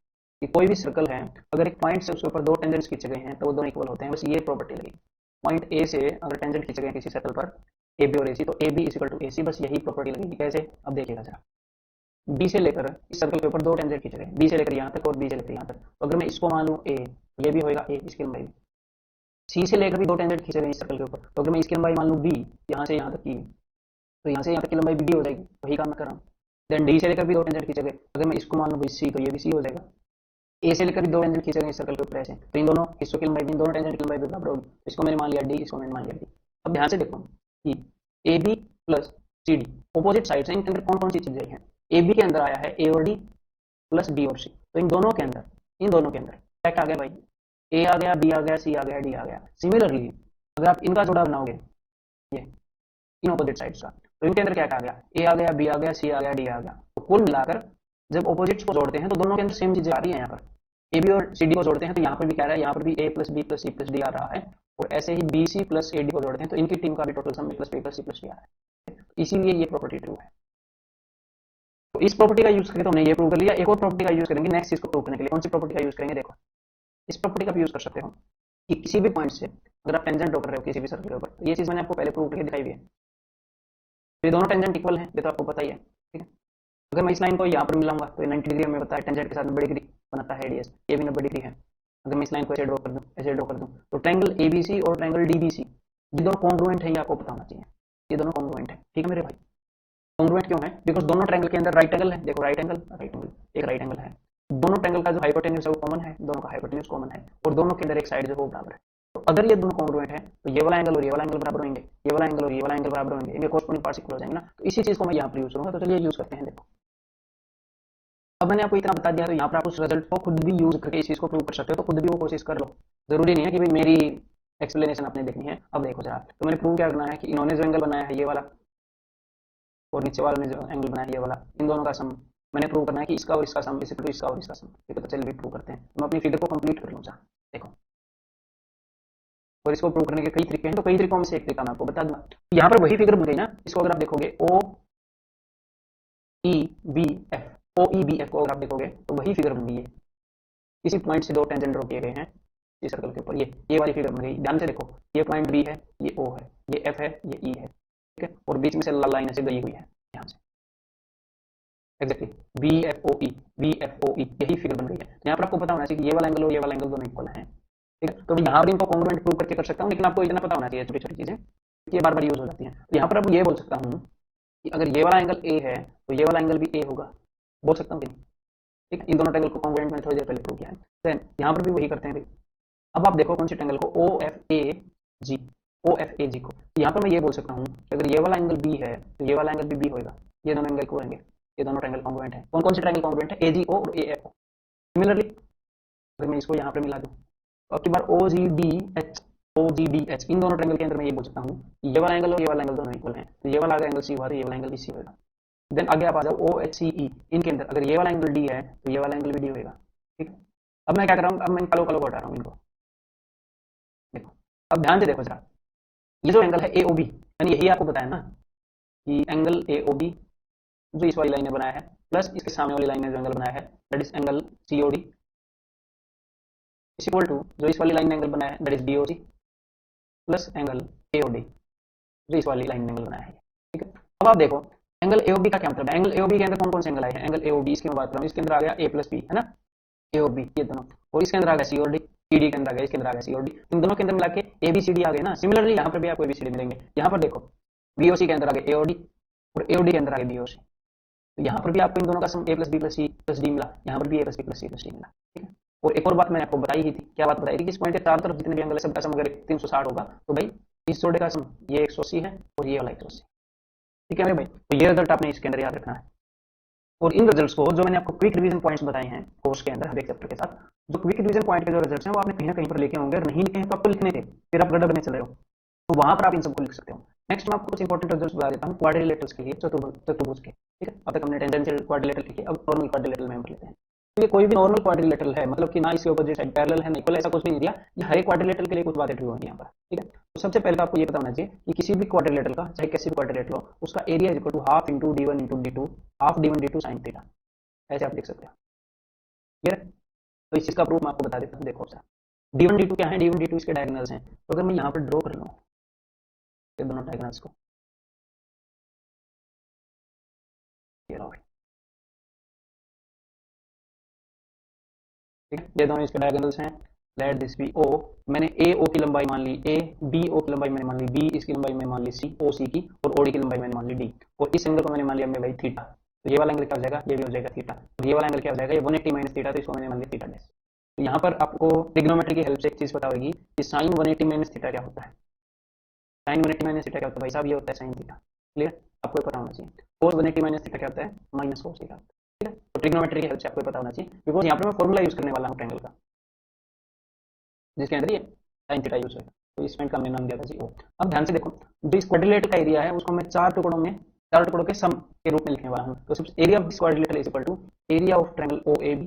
कि कोई भी सर्कल है, अगर एक पॉइंट से उसके ऊपर दो टेंजेंट्स खींचे गए हैं तो वो दोनों इक्वल होते हैं, बस ये प्रॉपर्टी लगेगी। पॉइंट ए से अगर टेंजेंट खींचे गए किसी सर्कल पर ए बी और ए सी, तो A B is equal to A C, बस यही प्रॉपर्टी लगेगी। कैसे, अब देखिएगा जरा, बी से लेकर इस सर्कल के ऊपर दो टेंजेंट खींचे गए, बी से लेकर यहाँ तक और बी से लेकर यहाँ तक, तो अगर मैं इसको मान लूँ ए, ये भी होगा ए, इसकी लंबाई। सी से लेकर भी दो टेंजेंट खींचे गए इस सर्कल के ऊपर, तो अगर मैं इसकी लंबाई मान लूँ बी, यहाँ से यहाँ तक की, तो यहाँ से यहाँ तक की लंबाई BD हो जाएगी, वही काम मैं कर रहा हूँ। देन डी से लेकर भी दो टेंजेंट खींचोगे, अगर मैं इसको मान लूँ भाई सी, तो ये भी सी हो जाएगा। ए से लेकर भी दो टेंजेंट खींचोगे इस सर्कल के ऊपर ऐसे, तो इन दोनों हिस्सों की लंबाई भी, इन दोनों टेंजेंट की लंबाई भी बराबर होगी। तो इसको मैंने मान लिया डी, इसको मैंने मान लिया डी। अब ध्यान से देखो कि A B plus C D opposite side से, इनके अंदर कौन कौन सी चीजें आई हैं। ए बी के अंदर आया है ए और डी प्लस बी और सी, तो इन दोनों के अंदर क्या क्या आ गया भाई, ए आ गया, बी आ गया, सी आ गया, डी आ गया। सिमिलरली अगर आप इनका जोड़ा बनाओगे, ये इन ऑपोजिट साइड्स का, तो इनके अंदर क्या क्या आ गया, ए आ गया, बी आ गया, सी आ गया, डी आ गया। तो कुल मिलाकर जब ऑपोजिट्स को जोड़ते हैं तो दोनों के अंदर सेम चीजें आ रही है। यहाँ पर ए बी और सी डी को जोड़ते हैं तो यहाँ पर भी क्या आ रहा है, यहाँ पर भी a plus b plus c plus d आ रहा है, और ऐसे ही बी सी प्लस ए डी को जोड़ते हैं तो इनकी टीम का भी total sum plus b plus c plus d आ रहा है। इसीलिए ये प्रॉपर्टी ट्रू है। तो इस प्रॉपर्टी का यूज करके तो हमने ये प्रूव कर लिया। एक और प्रॉपर्टी का यूज करेंगे नेक्स्ट चीज को प्रूव करने के लिए। कौन सी प्रॉपर्टी का यूज करेंगे, देखो इस प्रॉपर्टी का भी यूज कर सकते हो कि किसी भी पॉइंट से अगर आप टेंजेंट ड्रॉ कर रहे हो किसी भी सर्कल के ऊपर, तो ये चीज मैंने आपको पहले प्रूव करके दिखाई हुई है। ये दोनों टेंजेंट इक्वल है, ये तो आपको पता ही है, ठीक है। अगर मैं इस लाइन को यहाँ पर मिलाऊंगा तो ये 90 डिग्री में बताया, टेंजेंट के साथ 90 डिग्री बनाता है रेडियस, ये भी 90 डिग्री है। अगर मैं इस लाइन को ऐसे ड्रॉ कर दूं, ऐसे ड्रॉ कर दूं, तो ट्रायंगल एबीसी और ट्रायंगल डीबीसी ये दोनों कॉन्ग्रुएंट है, ये आपको पता होना चाहिए। ये दोनों कॉन्ग्रुएंट है, ठीक है मेरे भाई। कॉन्ग्रुएंट क्यों है, बिकॉज दोनों ट्रायंगल के अंदर राइट एंगल है। देखो राइट एंगल, एक राइट एंगल है, दोनों ट्रायंगल का जो हाइपोटेन्यूज है वो कॉमन है, दोनों का हाइपोटेन्यूज कॉमन है, और दोनों के अंदर एक साइड जो है वो बराबर है। तो अगर ये दोनों कॉन्ग्रुएंट है तो ये वाला एंगल और ये वाला एंगल बराबर होंगे, ये वाला एंगल और ये वाला एंगल बराबर होंगे, इनके कॉरस्पॉन्डिंग पार्ट्स इक्वल हो जाएंगे ना। तो इसी चीज को मैं यहाँ पर यूज करूंगा, तो चलिए यूज करते हैं। देखो अब मैंने आपको इतना बता दिया, तो यहाँ पर आप उस रिजल्ट को खुद भी यूज करके इस चीज को प्रूव कर सकते हो, तो खुद भी वो कोशिश कर लो। जरूरी नहीं है कि भाई मेरी एक्सप्लेनेशन आपने देखनी है। अब देखो जरा, तो मैंने प्रूव क्या करना है कि इन्होंने जो एंगल बनाया है ये वाला, और नीचे वाले ने जो एंगल बनाया है ये वाला, इन दोनों का सम मैंने प्रूव करना है कि इसका और इसका सम इज इक्वल टू इसका और इसका सम, ठीक है। तो चलिए प्रूव करते हैं। मैं अपनी फिगर को कंप्लीट कर लूँ जरा, देखो। और इसको प्रूव करने के कई तरीके हैं, तो कई तरीकों में से एक तरीका मैं आपको बता दूंगा। यहाँ पर वही फिगर बन गई ना, इसको अगर आप देखोगे ओ ई बी एफ, ओ ई बी एफ को अगर आप देखोगे तो वही फिगर बन गई है। इसी पॉइंट से दो टेंजेंट ड्रॉ किए गए हैं इस सर्कल के ऊपर, ये वाली फिगर बन गई। ध्यान से देखो, ये पॉइंट बी है, ये ओ है, ये एफ है, ये ई है, ठीक है। और बीच में से लाइन ऐसे गई हुई है यहाँ से, एग्जैक्टली बी एफ ओ ई, बी एफ ओ ई, यही फिगर बन गई है। तो यहाँ पर आपको पता होना चाहिए कि ये वाला एंगल और ये वाला एंगल दोनों इक्वल है, ठीक है। तो यहाँ पर इनको कॉन्ग्रुएंट प्रूव करके कर सकता हूँ, लेकिन आपको इतना पता होना चाहिए छोटी छोटी चीजें, ये बार बार यूज हो जाती है। तो यहाँ पर अब ये बोल सकता हूँ कि अगर ये वाला एंगल ए है तो ये वाला एंगल भी ए होगा, बोल सकता हूँ कि नहीं, ठीक है। इन दोनों ट्रायंगल को कॉन्ग्रुएंट मैंने थोड़ी देर पहले प्रूव किया है। देन यहाँ पर भी वही करते हैं भाई। अब आप देखो कौन सी ट्रायंगल को, O F A ji, O F A जी को, तो यहाँ पर मैं ये बोल सकता हूँ कि अगर ये वाला एंगल बी है तो ये वाला एंगल भी बी होगा, ये दोनों एंगल को होंगे, ये दोनों ट्रायंगल कॉन्ग्रुएंट है। कौन कौन सी ट्रायंगल कॉन्ग्रुएंट है, ए जी ओ और ए एफ ओ। सिमिलरली अगर मैं इसको यहाँ पर मिला दूँ तो अब की बार ओ जी डी एच, ओ जी डी एच, इन दोनों ट्रायंगल के अंदर मैं ये बोल सकता हूँ कि ये वाला एंगल और ये वाला एंगल दोनों इक्वल है, तो ये वाला अगर एंगल सी हुआ तो ये वाला एंगल भी सी होगा। देन आगे आप आ जाओ ओ एच सी ई, इनके अंदर अगर ये वाला एंगल डी है तो ये वाला एंगल भी डी होगा, ठीक है। अब मैं क्या कर रहा हूँ, अब मैं कलो कलो को हटा रहा हूँ इनको, देखो। अब ध्यान से देखो जरा, ये जो एंगल है ए ओ बी, मैंने यही आपको बताया ना कि एंगल ए ओ बी जो इस वाली लाइन ने बनाया है, प्लस इसके सामने वाली लाइन ने जो एंगल बनाया है that is angle C O D, is equal to जो इस वाली लाइन ने एंगल बनाया है that is D O G, plus angle A O D जो इस वाली लाइन ने एंगल बनाया है, ठीक है। अब आप देखो एंगल एओबी का क्या मतलब है, एंगल एओबी के अंदर कौन कौन से एंगल आए हैं, एंगल एओबी इसकी मैं बात कर रहा हूँ, इसके अंदर आ गया ए प्लस बी, है ना, एओबी ये दोनों, और इसके अंदर आ गया सी और डी, ईडी के अंदर आ गया, इसके अंदर आ गया सी और डी, इन दोनों के अंदर मिला के ए बी सी डी आ गए ना। सिमिलरली यहाँ पर भी आपको ए बी सी डी मिलेंगे। यहाँ पर देखो बीओसी के अंदर आ गए एओडी और एओडी के अंदर आ गए बीओसी, तो यहाँ पर भी आपको इन दोनों का sum a plus b plus c plus d मिला, यहाँ पर भी a plus b plus c plus d मिला, ठीक है। और एक और बात मैंने आपको बताई ही थी, क्या बात बताई थी कि इस पॉइंट के चारों तरफ जितने भी एंगल है सबका सम अगर 360 होगा तो भाई इस जोड़े का सम ये 180 है और ये वाला 180, ठीक है मेरे भाई। तो ये रिजल्ट आपने इसके अंदर याद रखना है। और इन रिजल्ट्स को जो मैंने आपको क्विक रिवीजन पॉइंट्स बताए हैं कोर्स के अंदर हर एक चैप्टर के साथ, जो क्विक रिवीजन पॉइंट के जो रिजल्ट्स हैं वो आपने कहीं ना कहीं पर लिखे होंगे, अगर नहीं लिखे हैं तो आपको लिखने थे, फिर आप गड्ढा बने चल रहे हो, तो वहां पर आप इन सबको लिख सकते हो। नेक्स्ट मैं आपको कुछ इंपॉर्टेंट रिजल्ट्स बता देता हूँ क्वाड्रिलेटरल्स के लिए, चतुर्भुज के, ठीक है। अब तक हमने टेंजेंशियल क्वाड्रिलेटरल लिखे, अब नॉर्मल क्वाड्रिलेटरल में लेते हैं। तो ये कोई भी नॉर्मल क्वाड्रिलेटरल है, मतलब कि ना इसके ऊपर साइड पैरेलल है ना इक्वल, ऐसा कुछ भी नहीं दिया, ये हर एक क्वाड्रिलेटरल के लिए कुछ बातें ट्रू होंगी यहाँ पर, ठीक है। तो सबसे पहले तो आपको ये पता होना चाहिए कि किसी भी क्वाड्रिलेटरल का, चाहे कैसी भी क्वाड्रिलेटरल हो, उसका area is equal to half into D one into D two, half D one D two sine theta, ऐसे आप लिख सकते हो, क्लियर। तो इस चीज का प्रूफ मैं आपको बता देता हूँ। देखो sir D one D two क्या है, डी वन डी टू इसके डायगोनल्स हैं, तो अगर मैं यहाँ पर ड्रॉ कर लूँ दोनों डायगोनल्स को, ठीक है, ये दोनों इसके डायगोनल्स हैं, लेट दिस बी ओ, मैंने ए ओ की लंबाई मान ली ए, बी ओ की लंबाई मैंने मान ली बी, इसकी लंबाई मैंने मान ली सी ओ सी की, और ओडी की लंबाई मैंने मान ली डी, और इस एंगल को मैंने मान लिया मेरे भाई थीटा। तो ये वाला एंगल क्या हो जाएगा, ये भी हो जाएगा थीटा, और ये वाला एंगल क्या हो जाएगा, ये 180 माइनस थीटा, तो इसको मैंने मान लिया थीटा डैश। तो यहाँ पर आपको ट्रिग्नोमेट्री की हेल्प से एक चीज पता होगी कि साइन 180 माइनस थीटा क्या होता है। साइन 180 माइनस थीटा क्या होता है भाई साहब, ये होता है साइन थीटा। क्लियर, आपको पता होना चाहिए। कोस 180 माइनस थीटा क्या होता है, माइनस कोस थीटा। ठीक है, तो ट्रिग्नोमेट्री की हेल्प से आपको पता होना चाहिए, बिकॉज यहाँ पर मैं फॉर्मूला यूज करने वाला हूँ ट्रायंगल का, जिसके अंदर ये साइन थीटा यूज होगा। तो इस पॉइंट का हमने नाम दिया था जी ओ। अब ध्यान से देखो, जो इस क्वाड्रिलेटरल का एरिया है उसको मैं चार टुकड़ों के सम के रूप में लिखने वाला हूँ। तो सिर्फ area of this quadrilateral is equal to area of triangle O A B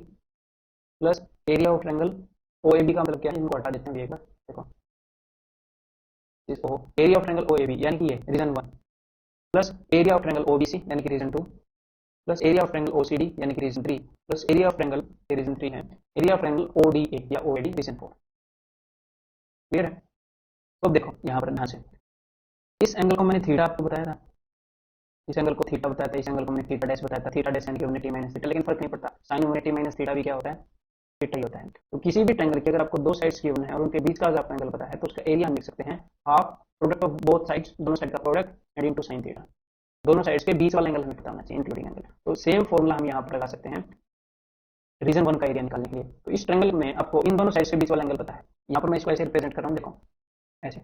plus area of triangle O A B का मतलब क्या है, इनको हटा देते हैं एक बार। देखो इसको area of triangle O A B यानी कि ये region 1 plus area of triangle O B C यानी कि region 2 plus area of triangle O C D यानी कि region 3 plus area of triangle region 3 है, area of triangle O D A या O A D region 4। Clear है। तो देखो यहाँ पर ध्यान से, इस एंगल को मैंने थीटा आपको बताया था, इस एंगल को थीटा बताया था, इस एंगल को मैंने थीटा डैश बताया था, थीटा डैश यानी कि 180 माइनस थीटा, लेकिन फर्क नहीं पड़ता, साइन 180 माइनस थीटा भी क्या होता है, थीटा ही होता है। तो किसी भी ट्रायंगल की अगर आपको दो साइड्स गिवन है और उनके बीच का अगर आपको एंगल पता है तो उसका एरिया हम लिख सकते हैं half product of both sides, दोनों साइड का product and into sine theta. दोनों साइड्स के बीच वाला एंगल हमें पता होना चाहिए इंक्लूडिंग एंगल। तो सेम फॉर्मूला हम यहाँ पर लगा सकते हैं रीजन 1 का एरिया निकालने के लिए। तो इस ट्रायंगल में आपको इन दोनों साइड्स के बीच वाला एंगल पता है, यहाँ पर मैं इसको ऐसे रिप्रेजेंट कर रहा हूँ, देखो ऐसे,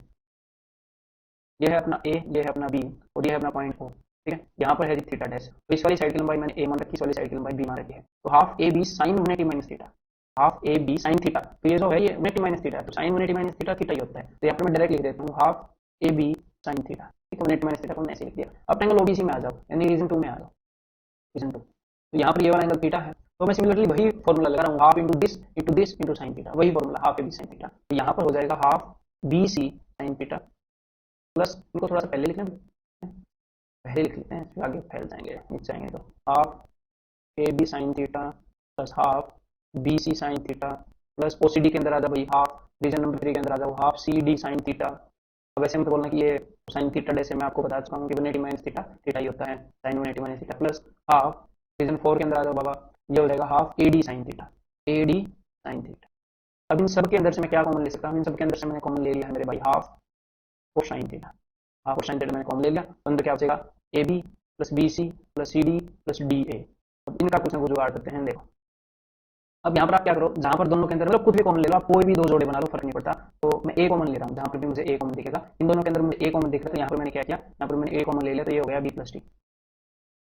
ये है अपना ए, ये है अपना बी, और ये है अपना पॉइंट ओ। ठीक है, यहाँ पर है जी थीटा डैश, तो इस वाली साइड की लंबाई मैंने ए मान रखी, इस वाली साइड की लंबाई बी मान रखी है। तो half A B sine 180 minus theta, half A B sine theta, तो ये जो है ये 180 माइनस थीटा है, तो साइन 180 माइनस थीटा थीटा ही होता है। तो यहाँ पर मैं डायरेक्ट लिख देता हूँ half A B sine theta. ठीक है, 180 माइनस थीटा को मैंने ऐसे लिख दिया। अब ट्रायंगल ओबीसी में आ जाओ, यानी रीजन 2 में आ जाओ, रीजन 2। तो यहाँ पर ये वाला एंगल थीटा है, तो मैं सिमिलरली वही फॉर्मूला लगा रहा हूँ, half into this into sine theta, वही formula half A B sine theta. तो यहाँ पर हो जाएगा half B C sine theta plus, इनको थोड़ा सा पहले लिखना, पहले लिख लेते हैं फिर आगे फैल जाएंगे नीचे आएंगे। तो half A B sine theta plus half B C sine theta plus O C D के अंदर आ जाओ भाई, हाफ रीजन नंबर 3 के अंदर आ जाओ half C D sine theta. अब वैसे मत बोलना कि ये साइन थीटा जैसे मैं आपको बता चुका हूँ कि 180 माइनस थीटा थीटा ही होता है, sine 180 minus theta plus half region 4 के अंदर आ जाओ बाबा, ये हो जाएगा half A D sine theta, A D sine theta. अब इन सब के अंदर से मैं क्या कॉमन ले सकता हूँ, इन सब के अंदर से मैंने कॉमन ले लिया है मेरे भाई half cosine theta, half cosine theta मैंने कॉमन ले लिया, तो अंदर क्या हो जाएगा A B plus B C plus C D plus D A. अब इनका कुछ ना कुछ जुगाड़ करते हैं, देखो अब यहाँ पर आप क्या करो, जहां पर दोनों के अंदर मतलब कुछ भी कॉमन ले लो, आप कोई भी दो जोड़े बना लो, फर्क नहीं पड़ता। तो मैं ए कॉमन ले रहा हूँ, जहां पर भी मुझे ए कॉमन दिखेगा, इन दोनों के अंदर मुझे ए कॉमन दिख रहा है, तो यहाँ पर मैंने क्या किया, यहाँ पर मैंने ए कॉमन ले लिया, तो ये हो गया बी प्लस डी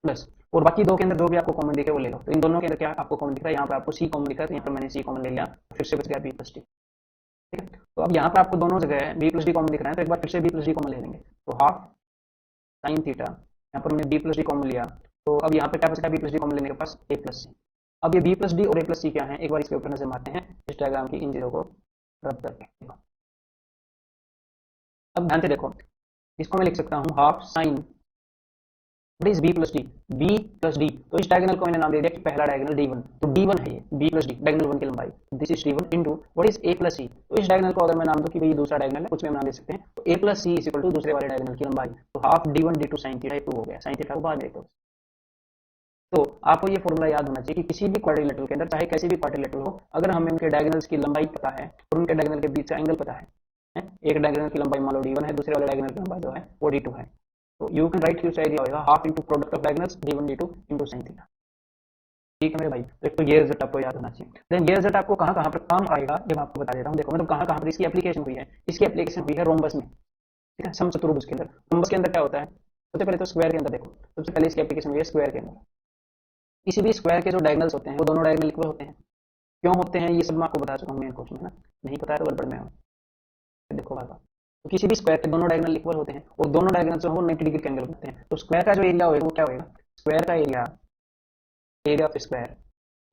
प्लस, और बाकी दो के अंदर जो भी आपको कॉमन दिखे वो ले लो। तो इन दोनों के अंदर क्या आपको कॉमन दिख रहा है, यहाँ पर आपको सी कॉमन दिख रहा है, तो यहाँ पर मैंने सी कॉमन ले लिया, फिर से बच गया बी प्लस डी। ठीक है, तो अब यहाँ पर आपको दोनों जगह बी प्लस डी कॉमन दिख रहा है, तो एक बार फिर से बी प्लस डी कॉमन ले लेंगे। तो हाफ साइन थीटा, यहाँ पर मैंने बी प्लस डी कॉमन लिया, तो अब यहाँ पे क्या बचेगा बी प्लस डी कॉमन लेने के पास ए प्लस सी। अब ये बी प्लस डी और ए प्लस सी क्या है, एक बार इसके ऊपर नजर मारते हैं इस डायग्राम की इन जीरो को रद्द करके। अब ध्यान से देखो, इसको मैं लिख सकता हूँ half sine what is B plus D, B plus D. तो इस डायगोनल को मैंने नाम दे दिया कि पहला डायगोनल डी वन, तो डी वन है ये b plus d, diagonal one की लंबाई, this is d one into what is a plus c. तो इस डायगोनल को अगर मैं नाम दूं कि भाई दूसरा डायगोनल है, कुछ भी हम नाम दे सकते हैं, तो a plus c is equal to दूसरे वाले डायगोनल की लंबाई, तो half D one D two sine theta 2 हो गया, साइन थीटा को बाद में देखो। तो आपको ये फॉर्मूला याद होना चाहिए कि किसी भी क्वाड्रिलेटरल के अंदर चाहे कैसी भी क्वाड्रिलेटरल हो, अगर हमें उनके डायगोनल्स की लंबाई पता है और उनके डायगोनल के बीच का एंगल पता है, एक डायगोनल की लंबाई मान लो d1 है, दूसरे वाले डायगोनल की लंबाई जो है वो d2 है, तो you can write future area होगा half into product of diagonals d1 d2 into sine theta. ठीक है मेरे भाई, तो एक तो ये रिजल्ट आपको याद होना चाहिए। देन ये रिजल्ट आपको कहाँ पर काम आएगा ये मैं आपको बता देता हूँ। देखो मतलब कहाँ पर इसकी एप्लीकेशन हुई है, इसकी एप्लीकेशन हुई है रोम्बस में। ठीक है, समचतुर्भुज के अंदर, रोम्बस के अंदर क्या होता है, सबसे पहले तो स्क्वायर के अंदर देखो, सबसे पहले इसकी एप्लीकेशन हुई है स्क्वायर के अंदर। किसी भी स्क्वायर के जो डायगोनल्स होते हैं वो दोनों डायगोनल इक्वल होते हैं। क्यों होते हैं ये सब मैं आपको बता चुका हूँ मेन कोर्स में, है ना, नहीं पता है तो गड़बड़ में हो, देखो बाबा। तो किसी भी स्क्वायर के दोनों डायगोनल इक्वल होते हैं और दोनों डायगोनल जो है वो 90 डिग्री के एंगल बनते हैं। तो स्क्वायर का जो एरिया होगा वो क्या होगा, स्क्वायर का एरिया ऑफ स्क्वायर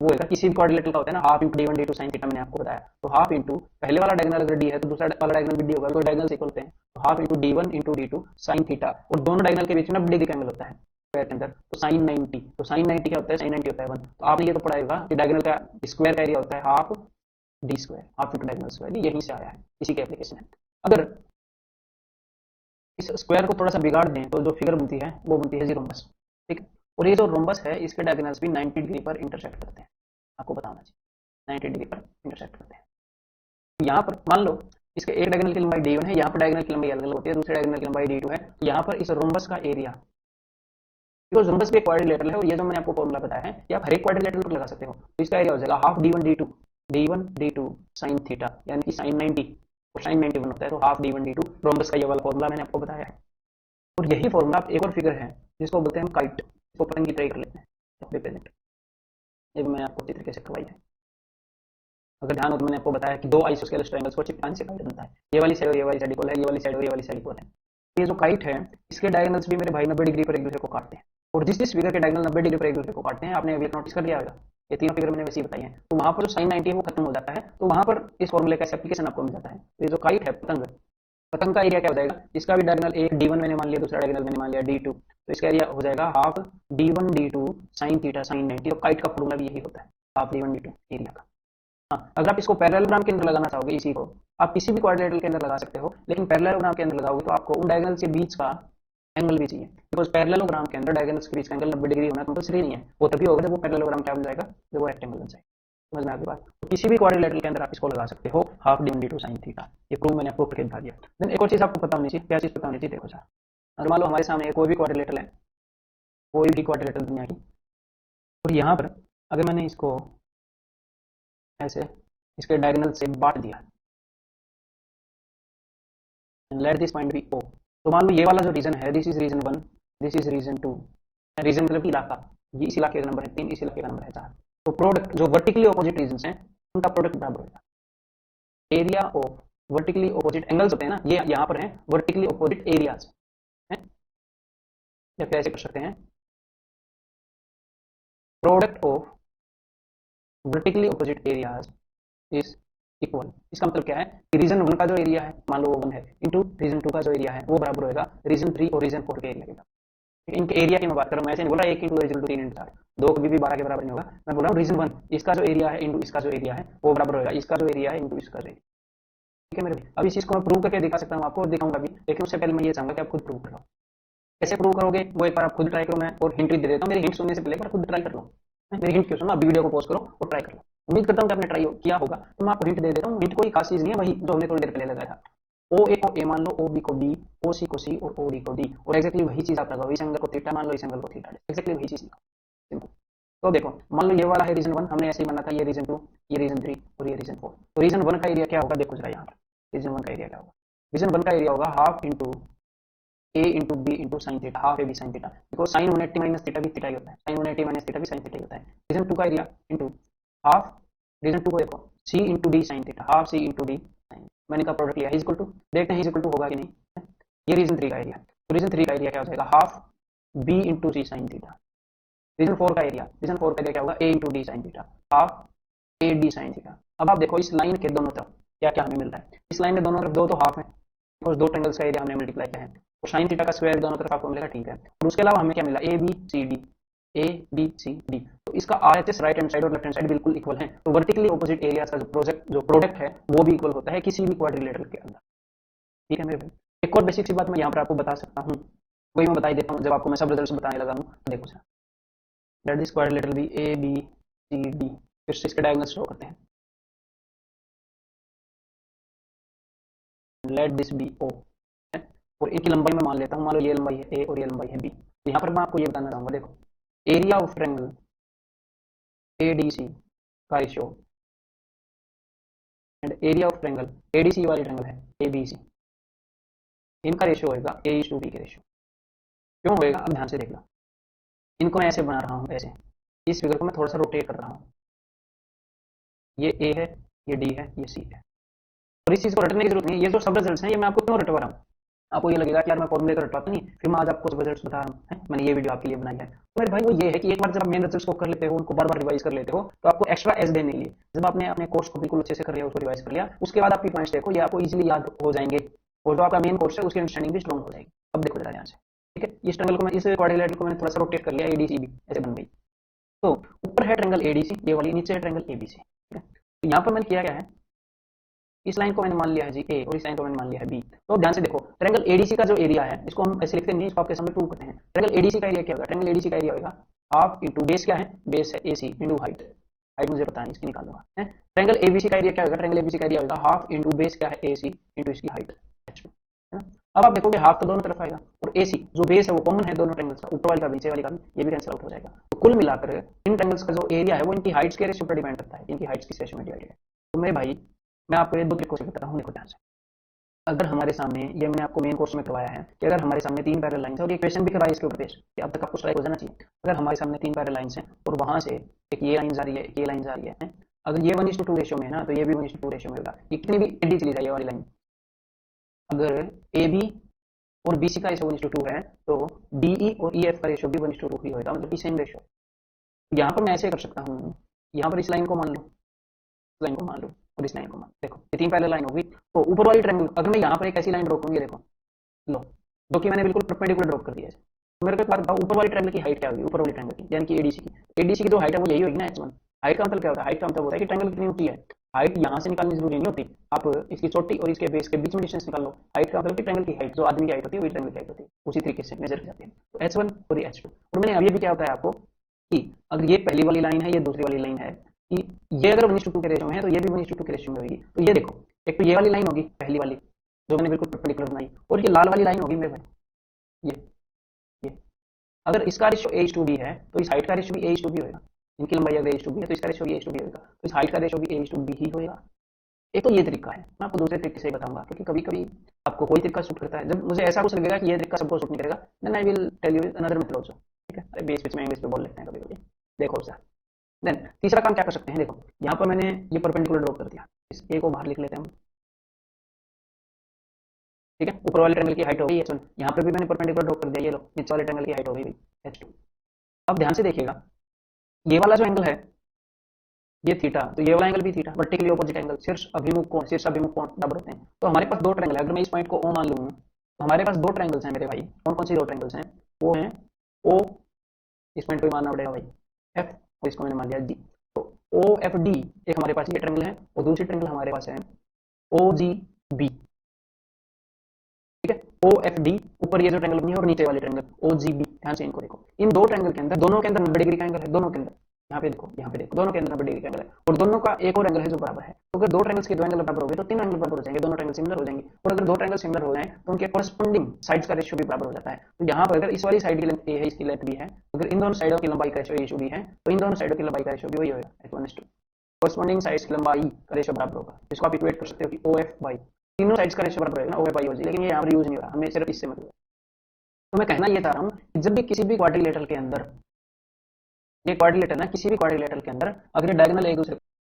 वो होगा, किसी भी क्वाड्रिलेटरल का होता है ना, half into d1 d2 sine theta मैंने आपको बताया, तो हाफ इंटू पहले वाला डायगोनल अगर d है तो दूसरा वाला डायगोनल भी d होगा, तो डायगोनल इक्वल होते हैं, तो half into d1 into d2 sine theta, और दोनों डायगोनल के बीच में 90 डिग्री का एंगल होता है स्क्वायर के अंदर, तो साइन 90, तो साइन 90 क्या होता है, साइन 90 होता है 1। तो आपने ये तो पढ़ा होगा कि डायगोनल का स्क्वायर का एरिया होता है half D square, half into diagonal square, यहीं से आया है, इसी की एप्लीकेशन है। अगर इस स्क्वायर को थोड़ा सा बिगाड़ दें तो जो फिगर बनती है वो बनती है जी रोम्बस। ठीक है, और ये जो रोम्बस है इसके डायगोनल्स भी 90 डिग्री पर इंटरसेक्ट करते हैं, आपको बताना चाहिए 90 डिग्री पर इंटरसेक्ट करते हैं। यहाँ पर मान लो इसके एक डायगोनल की लंबाई d1 है, यहाँ पर डायगोनल की लंबाई अलग अलग होती है, दूसरे डायगोनल की लंबाई d2 है, तो यहाँ पर इस रोम्बस का एरिया, बिकॉज रोम्बस भी एक क्वाड्रिलेटरल है और ये जो मैंने आपको फॉर्मूला बताया है ये आप हर एक क्वाड्रिलेटरल पर लगा सकते हो, तो इसका एरिया हो जाएगा half d1 d2 sine theta, यानी कि साइन 90 और साइन 91 होता है, तो हाफ d1 d2 रोम्बस का ये वाला फॉर्मूला मैंने आपको बताया है। और यही फॉर्मूला आप एक और फिगर है जिसको बोलते हैं काइट, इसको पतंग की तरह कर लेते हैं रिप्रेजेंट, ये भी मैंने आपको अच्छी तरीके से करवाई है। अगर ध्यान हो तो मैंने आपको बताया कि दो आइसोस्केलस ट्रायंगल्स को चिपकाने से काइट बनता है, ये वाली साइड और ये वाली साइड इक्वल है, ये वाली साइड और ये वाली साइड इक्वल है। ये जो काइट है इसके डायगोनल्स भी मेरे भाई 90 डिग्री पर एक दूसरे को काटते हैं, और जिस फिगर के डायगोनल 90 डिग्री पर एक दूसरे को काटते हैं आपने अभी नोटिस कर लिया होगा, ये तीनों फिगर मैंने वैसे ही बताई है, तो वहां पर जो साइन 90 है वो खत्म हो जाता है, तो वहां पर इस फॉर्मूले का एप्लीकेशन आपको मिल जाता है। ये जो काइट है पतंग, पतंग का एरिया क्या हो जाएगा, इसका भी डायगोनल एक d1 मैंने मान लिया, दूसरा डायगोनल मैंने मान लिया d2, तो इसका एरिया हो जाएगा half d1 d2 sine theta sine 90, तो काइट का फॉर्मूला भी यही होता है, हाफ d1 d2 एरिया का। हाँ, अगर आप इसको पैरेललोग्राम के अंदर लगाना चाहोगे, इसी को आप किसी भी क्वाड्रिलेटरल के अंदर लगा सकते हो, लेकिन पैरेललोग्राम के अंदर लगाओगे तो आपको उन डायगोनल के बीच का एंगल भी चाहिए, बिकॉज पैरेललोग्राम के अंदर डायगोनल्स के बीच का एंगल 90 डिग्री होना कंपल्सरी नहीं है, वो तभी होगा जब वो पैरेललोग्राम क्या बन जाएगा, जब वो रेक्टेंगल बन जाएगा। समझ में आपकी बात, तो किसी भी क्वाड्रिलेटरल के अंदर आप इसको लगा सकते हो half d1 d2 sine theta, ये प्रूव मैंने आपको करके दिखा दिया। देन एक और चीज आपको पता होनी चाहिए, क्या चीज पता होनी चाहिए, देखो सर अगर मान लो हमारे सामने कोई भी क्वाड्रिलेटरल है, कोई भी क्वाड्रिलेटरल दुनिया की, और यहाँ पर अगर मैंने इसको ऐसे इसके डायगोनल से बांट दिया, let this point B O, तो मान लो ये वाला जो रीजन है, this is region 1, this is region 2, region मतलब इलाका, ये इस इलाके का नंबर है 3, इस इलाके का नंबर है 4, तो प्रोडक्ट जो वर्टिकली ऑपोजिट रीजन है उनका प्रोडक्ट बराबर होगा area of vertically opposite angles होते हैं ना, ये यहाँ पर है वर्टिकली ऑपोजिट एरियाज है, या फिर ऐसे कर सकते हैं product of vertically opposite areas is equal. इसका मतलब क्या है कि रीजन 1 का जो एरिया है मान लो वो 1 है, इंटू रीजन 2 का जो एरिया है वो बराबर होगा रीजन 3 और रीजन 4 के एरिया के। इनके एरिया की मैं बात कर रहा हूँ, मैं ऐसे नहीं बोल रहा 1 इंटू 2 3 इंटू 4, 2 कभी भी 12 के बराबर नहीं होगा, मैं बोल रहा हूँ रीजन 1 इसका जो एरिया है इंटू इसका जो एरिया है वो बराबर होगा इसका जो एरिया है इंटू इसका जो एरिया। ठीक है मेरे भाई, अब इस चीज को मैं प्रूव करके दिखा सकता हूँ आपको, दिखाऊंगा भी, लेकिन उससे पहले मैं ये चाहूंगा कि आप खुद प्रूव करो। कैसे प्रूव करोगे वो एक बार आप खुद ट्राई करो, मैं और हिंट दे देता हूँ, मेरी हिंट सुनने से पहले एक बार खुद ट्राई कर लो, मेरी हिंट क्यों सुनो, अभी वीडियो को पॉज करो और ट्राई कर लो। उम्मीद करता हूँ कि आपने ट्राई किया होगा, तो मैं आपको हिंट दे देता हूँ, हिंट कोई खास चीज नहीं है, वही जो हमने थोड़ी देर पहले लगाया था, ओ ए को ए मान लो, ओ बी को बी, ओ सी को सी और ओ डी को डी, और एक्जैक्टली वही चीज आप लगाओ, इस एंगल को थीटा मान लो, इस एंगल को थीटा, एक्जैक्टली वही चीज लिखो। तो देखो मान लो ये वाला है रीजन 1, हमने ऐसे ही माना था, ये रीजन 2, ये रीजन 3 और ये रीजन 4, तो रीजन 1 का एरिया क्या होगा, देखो जरा यहाँ पर रीजन 1 का एरिया क्या होगा, रीजन 1 का एरिया होगा half into A into B into sine theta, half A B sine theta, because sine 180 minus theta भी थीटा ही होता है, साइन 180 माइनस थीटा भी साइन थीटा ही होता है। रीजन 2 का एरिया इंटू हाफ रीजन 2 को देखो c into d sine theta, half c into d sine, मैंने का प्रोडक्ट लिया इज इक्वल टू, देखते हैं इज इक्वल टू होगा कि नहीं। ये रीजन 3 का एरिया, तो रीजन 3 का एरिया क्या हो जाएगा, half b into c sine theta. Region 4 का एरिया, रीजन 4 का एरिया क्या होगा, a into d sine theta, half A D sine theta. अब आप देखो इस लाइन के दोनों तरफ क्या क्या हमें मिल रहा है, इस लाइन में दोनों तरफ दो तो हाफ है, बिकॉज दो ट्रायंगल्स का एरिया हमने मल्टीप्लाई किया है, तो साइन थीटा का स्क्वायर दोनों तरफ आपको मिलेगा, ठीक है। और उसके अलावा हमें क्या मिला, A B C D, A B C D, तो इसका आरएचएस राइट हैंड साइड और लेफ्ट हैंड साइड बिल्कुल इक्वल है, तो वर्टिकली ऑपोजिट एरियाज का जो प्रोडक्ट है वो भी इक्वल होता है किसी भी क्वाड्रिलेटरल के अंदर। ठीक है मेरे भाई, एक और बेसिक सी बात मैं यहाँ पर आपको बता सकता हूँ, वही मैं बता ही देता हूँ जब आपको मैं सब रिजल्ट बताने लगा हूँ, तो देखो sir let this quadrilateral B A B C D, फिर से इसके डायगोनल्स ड्रॉ करते हैं, लेट दिस बी ओ, और इनकी लंबाई मैं मान लेता हूँ, मान लो ये लंबाई है ए और ये लंबाई है बी। यहाँ पर मैं आपको ये बताना चाहूंगा, देखो एरिया ऑफ ट्रायंगल एडीसी का ratio and area of triangle ADC वाली ट्रायंगल है एबीसी, इनका रेशियो होगा ए इज टू बी के रेशियो। क्यों होएगा, अब ध्यान से देख लो, इनको मैं ऐसे बना रहा हूँ, ऐसे इस फिगर को मैं थोड़ा सा रोटेट कर रहा हूँ, ये ए है, ये डी है, ये सी है, और इस चीज को रटने की जरूरत नहीं है, ये जो सब रिजल्ट्स हैं ये मैं आपको क्यों रटवा रहा हूँ, आपको ये लगेगा कि यार मैं फॉर्मूले का रटवाता नहीं, फिर मैं आज आपको सब रिजल्ट्स बता रहा हूँ, मैंने ये वीडियो आपके लिए बनाई है। तो मेरे भाई वो ये है कि एक बार जब आप मेन रिजल्ट्स को कर लेते हो, उनको बार बार रिवाइज कर लेते हो, तो आपको एक्स्ट्रा एज देने के लिए, जब आपने अपने कोर्स को बिल्कुल अच्छे से कर लिया, उसको रिवाइज कर लिया, उसके बाद आपकी पॉइंट्स देखो, ये आपको इजीली याद हो जाएंगे, और जो आपका मेन कोर्स है उसकी अंडरस्टैंडिंग भी स्ट्रॉन्ग हो जाएगी। अब देखो जरा यहाँ से, ठीक है, इस ट्रायंगल को मैं, इस क्वाड्रिलेटरल को मैंने थोड़ा सा रोटेट कर लिया, एडीसीबी ऐसे बन गई, तो ऊपर है ट्रायंगल एडीसी ये वाली, नीचे है ट्रायंगल एबीसी, ठीक है। तो यहाँ पर मैंने किया क्या है, इस लाइन को मैंने मान लिया है जी ए और इस लाइन को मैंने मान लिया है बी, तो ध्यान से देखो ट्रायंगल एडीसी का जो एरिया है, इसको हम ऐसे लिखते नहीं, इसको आपके सामने प्रूव करते हैं। ट्रायंगल एडीसी का एरिया क्या होगा, ट्रायंगल एडीसी का एरिया होगा हाफ इंटू बेस क्या है, बेस है एसी इंटू हाइट, हाइट मुझे पता नहीं, इसकी निकाल दूंगा है। ट्रायंगल एबीसी का एरिया क्या होगा, ट्रायंगल एबीसी का एरिया होगा हाफ इंटू बेस क्या है एसी इंटू इसकी हाइट h2, है ना। अब आप देखोगे हाफ तो दोनों तरफ आएगा और एसी जो बेस है वो कॉमन है दोनों ट्रायंगल्स का, ऊपर वाले का नीचे वाले का भी, ये भी कैंसिल आउट हो जाएगा। तो कुल मिलाकर इन ट्रायंगल्स का जो एरिया है वो इनकी हाइट्स के रेशियो पर डिपेंड करता है, इनकी हाइट्स किस रेशियो में डिवाइडेड है। तो मेरे भाई मैं आपको ये दो ट्रिक से बताता हूँ, देखो ध्यान से। अगर हमारे सामने, ये मैंने आपको मेन कोर्स में करवाया है कि अगर हमारे सामने तीन पैरेलल लाइंस है, और ये क्वेश्चन भी करवाया इसके ऊपर बेस्ड कि अब तक आपको स्ट्राइक हो जाना चाहिए। अगर हमारे सामने तीन पैरेलल लाइंस हैं और वहां से एक ये लाइन जा रही है, एक ये लाइन जा रही है, अगर ये 1:2 रेशियो में है ना, तो ये भी 1:2 रेशियो में होगा। ये कितनी भी टेढ़ी चली जाए ये वाली लाइन, अगर ए बी और बी सी का रेशियो 1:2 है तो डी ई और ई एफ का रेशियो भी 1:2 ही होगा, मतलब कि सेम रेशियो। यहाँ पर मैं ऐसे कर सकता हूँ, यहाँ पर इस लाइन को मान लो, इस लाइन को मान लो और इस लाइन को मान, देखो ये तीन पैरेलल लाइन होगी। तो ऊपर वाली ट्रायंगल, अगर मैं यहाँ पर एक ऐसी लाइन ड्रॉ करूँगी, देखो लो, जो कि मैंने बिल्कुल परपेंडिकुलर ड्रॉ कर दिया है, तो मेरे को एक बात बताओ, ऊपर वाली ट्रायंगल की हाइट क्या होगी, ऊपर वाली ट्रायंगल की यानी कि एडीसी की, एडीसी की जो हाइट है वो यही होगी ना h1। हाइट का मतलब क्या होता है, हाइट का मतलब होता है कि ट्रायंगल कितनी ऊंची है। हाइट यहाँ से निकालनी जरूरी नहीं होती, आप इसकी चोटी और इसके बेस के बीच में डिस्टेंस निकाल लो। हाइट का मतलब कि ट्रायंगल की हाइट जो आदमी की हाइट होती है वही ट्रायंगल की हाइट होती है, उसी तरीके से मेजर की जाती है। तो h1 और ये h2। और मैंने अभी भी क्या होता है आपको कि अगर ये पहली वाली लाइन है, ये दूसरी वाली लाइन है, कि ये अगर 1:2 के रेशियो में है तो ये भी 1:2 के रेशियो में होगी। तो ये देखो, एक तो ये वाली लाइन होगी पहली वाली जो मैंने बिल्कुल परपेंडिकुलर बनाई, और ये लाल वाली लाइन होगी मेरे भाई, ये अगर इसका रेशियो h2b है तो इस हाइट का रेशियो भी h2b होगा। इनकी लंबाई अगर h2b है तो इसका रेशियो भी h2b होगा, तो इस हाइट का रेशियो भी h2b ही होगा। एक तो ये तरीका है, मैं आपको दूसरे तरीके से बताऊंगा, क्योंकि कभी कभी आपको कोई तरीका सूट करता है। जब मुझे ऐसा कुछ लगेगा कि ये तरीका सबको सूट नहीं करेगा, then I will tell you another method also, ठीक है। अरे बीच बीच में इंग्लिश पे बोल लेते हैं कभी कभी, देखो सर। देन तीसरा काम क्या कर सकते हैं, देखो यहाँ पर मैंने ये परपेंडिकुलर ड्रॉ कर दिया, इस ए को बाहर लिख लेते हैं हम, ठीक है। ऊपर वाले ट्रायंगल की हाइट हो गई h1, यहाँ पर भी मैंने परपेंडिकुलर ड्रॉ कर दिया, ये लो नीचे वाले ट्रायंगल की हाइट हो गई h2। अब ध्यान से देखिएगा, ये वाला जो एंगल है ये थीटा, तो ये वाला एंगल भी थीटा, वर्टिकली ऑपोजिट एंगल, शीर्ष अभिमुख कोण, शीर्ष अभिमुख कोण बराबर होते हैं। तो हमारे पास दो ट्रायंगल है, अगर मैं इस पॉइंट को O मान लूं तो हमारे पास दो ट्रायंगल्स हैं मेरे भाई। कौन कौन सी दो ट्रायंगल्स हैं, वो हैं O, इस पॉइंट को मानना पड़ेगा भाई F, और इसको मैंने मान लिया G। तो O F D एक हमारे पास ये ट्रायंगल है, और दूसरी ट्रायंगल हमारे पास है O G B, ठीक है। O F D ऊपर ये जो ट्रायंगल बनी है और नीचे वाली ट्रायंगल O G B, ध्यान से इनको देखो। इन दो ट्रायंगल के अंदर, दोनों के अंदर 90 डिग्री का एंगल है, दोनों के अंदर, यहाँ पे देखो, यहाँ पे देखो, दोनों के अंदर 90 डिग्री का एंगल है, और दोनों का एक और एंगल है जो बराबर है। तो अगर दो ट्रायंगल्स के दो एंगल बराबर हो गए तो तीन एंगल बराबर हो जाएंगे, दोनों ट्रायंगल सिमिलर हो जाएंगे। और अगर दो ट्रायंगल सिमिलर हो जाए तो उनके कॉरस्पॉन्डिंग साइड्स का रेशियो भी बराबर हो जाता है। तो यहाँ पर अगर इस वाली साइड की लेंथ ए है, इसकी लेंथ बी है, अगर इन दोनों साइडों की लंबाई का रेशियो बी है, तो इन दोनों साइडों की लंबाई का रेशियो भी वही होगा h1:2। कॉरस्पॉन्डिंग साइड्स की लंबाई का रेशियो बराबर होगा, इसको आप इक्वेट कर सकते हो कि OF/y, तीनों साइड्स का रेशियो बराबर होगा ना OF/y, लेकिन ये यहाँ पर यूज नहीं हो रहा, हमें सिर्फ इससे मतलब। तो मैं कहना ये चाह रहा हूँ कि जब भी किसी भी क्वाड्रिलेटरल के अंदर, ये क्वाड्रिलेटर ना, किसी भी क्वाड्रिलेटरल के अंदर अगर ये डायगोनल एक दूसरे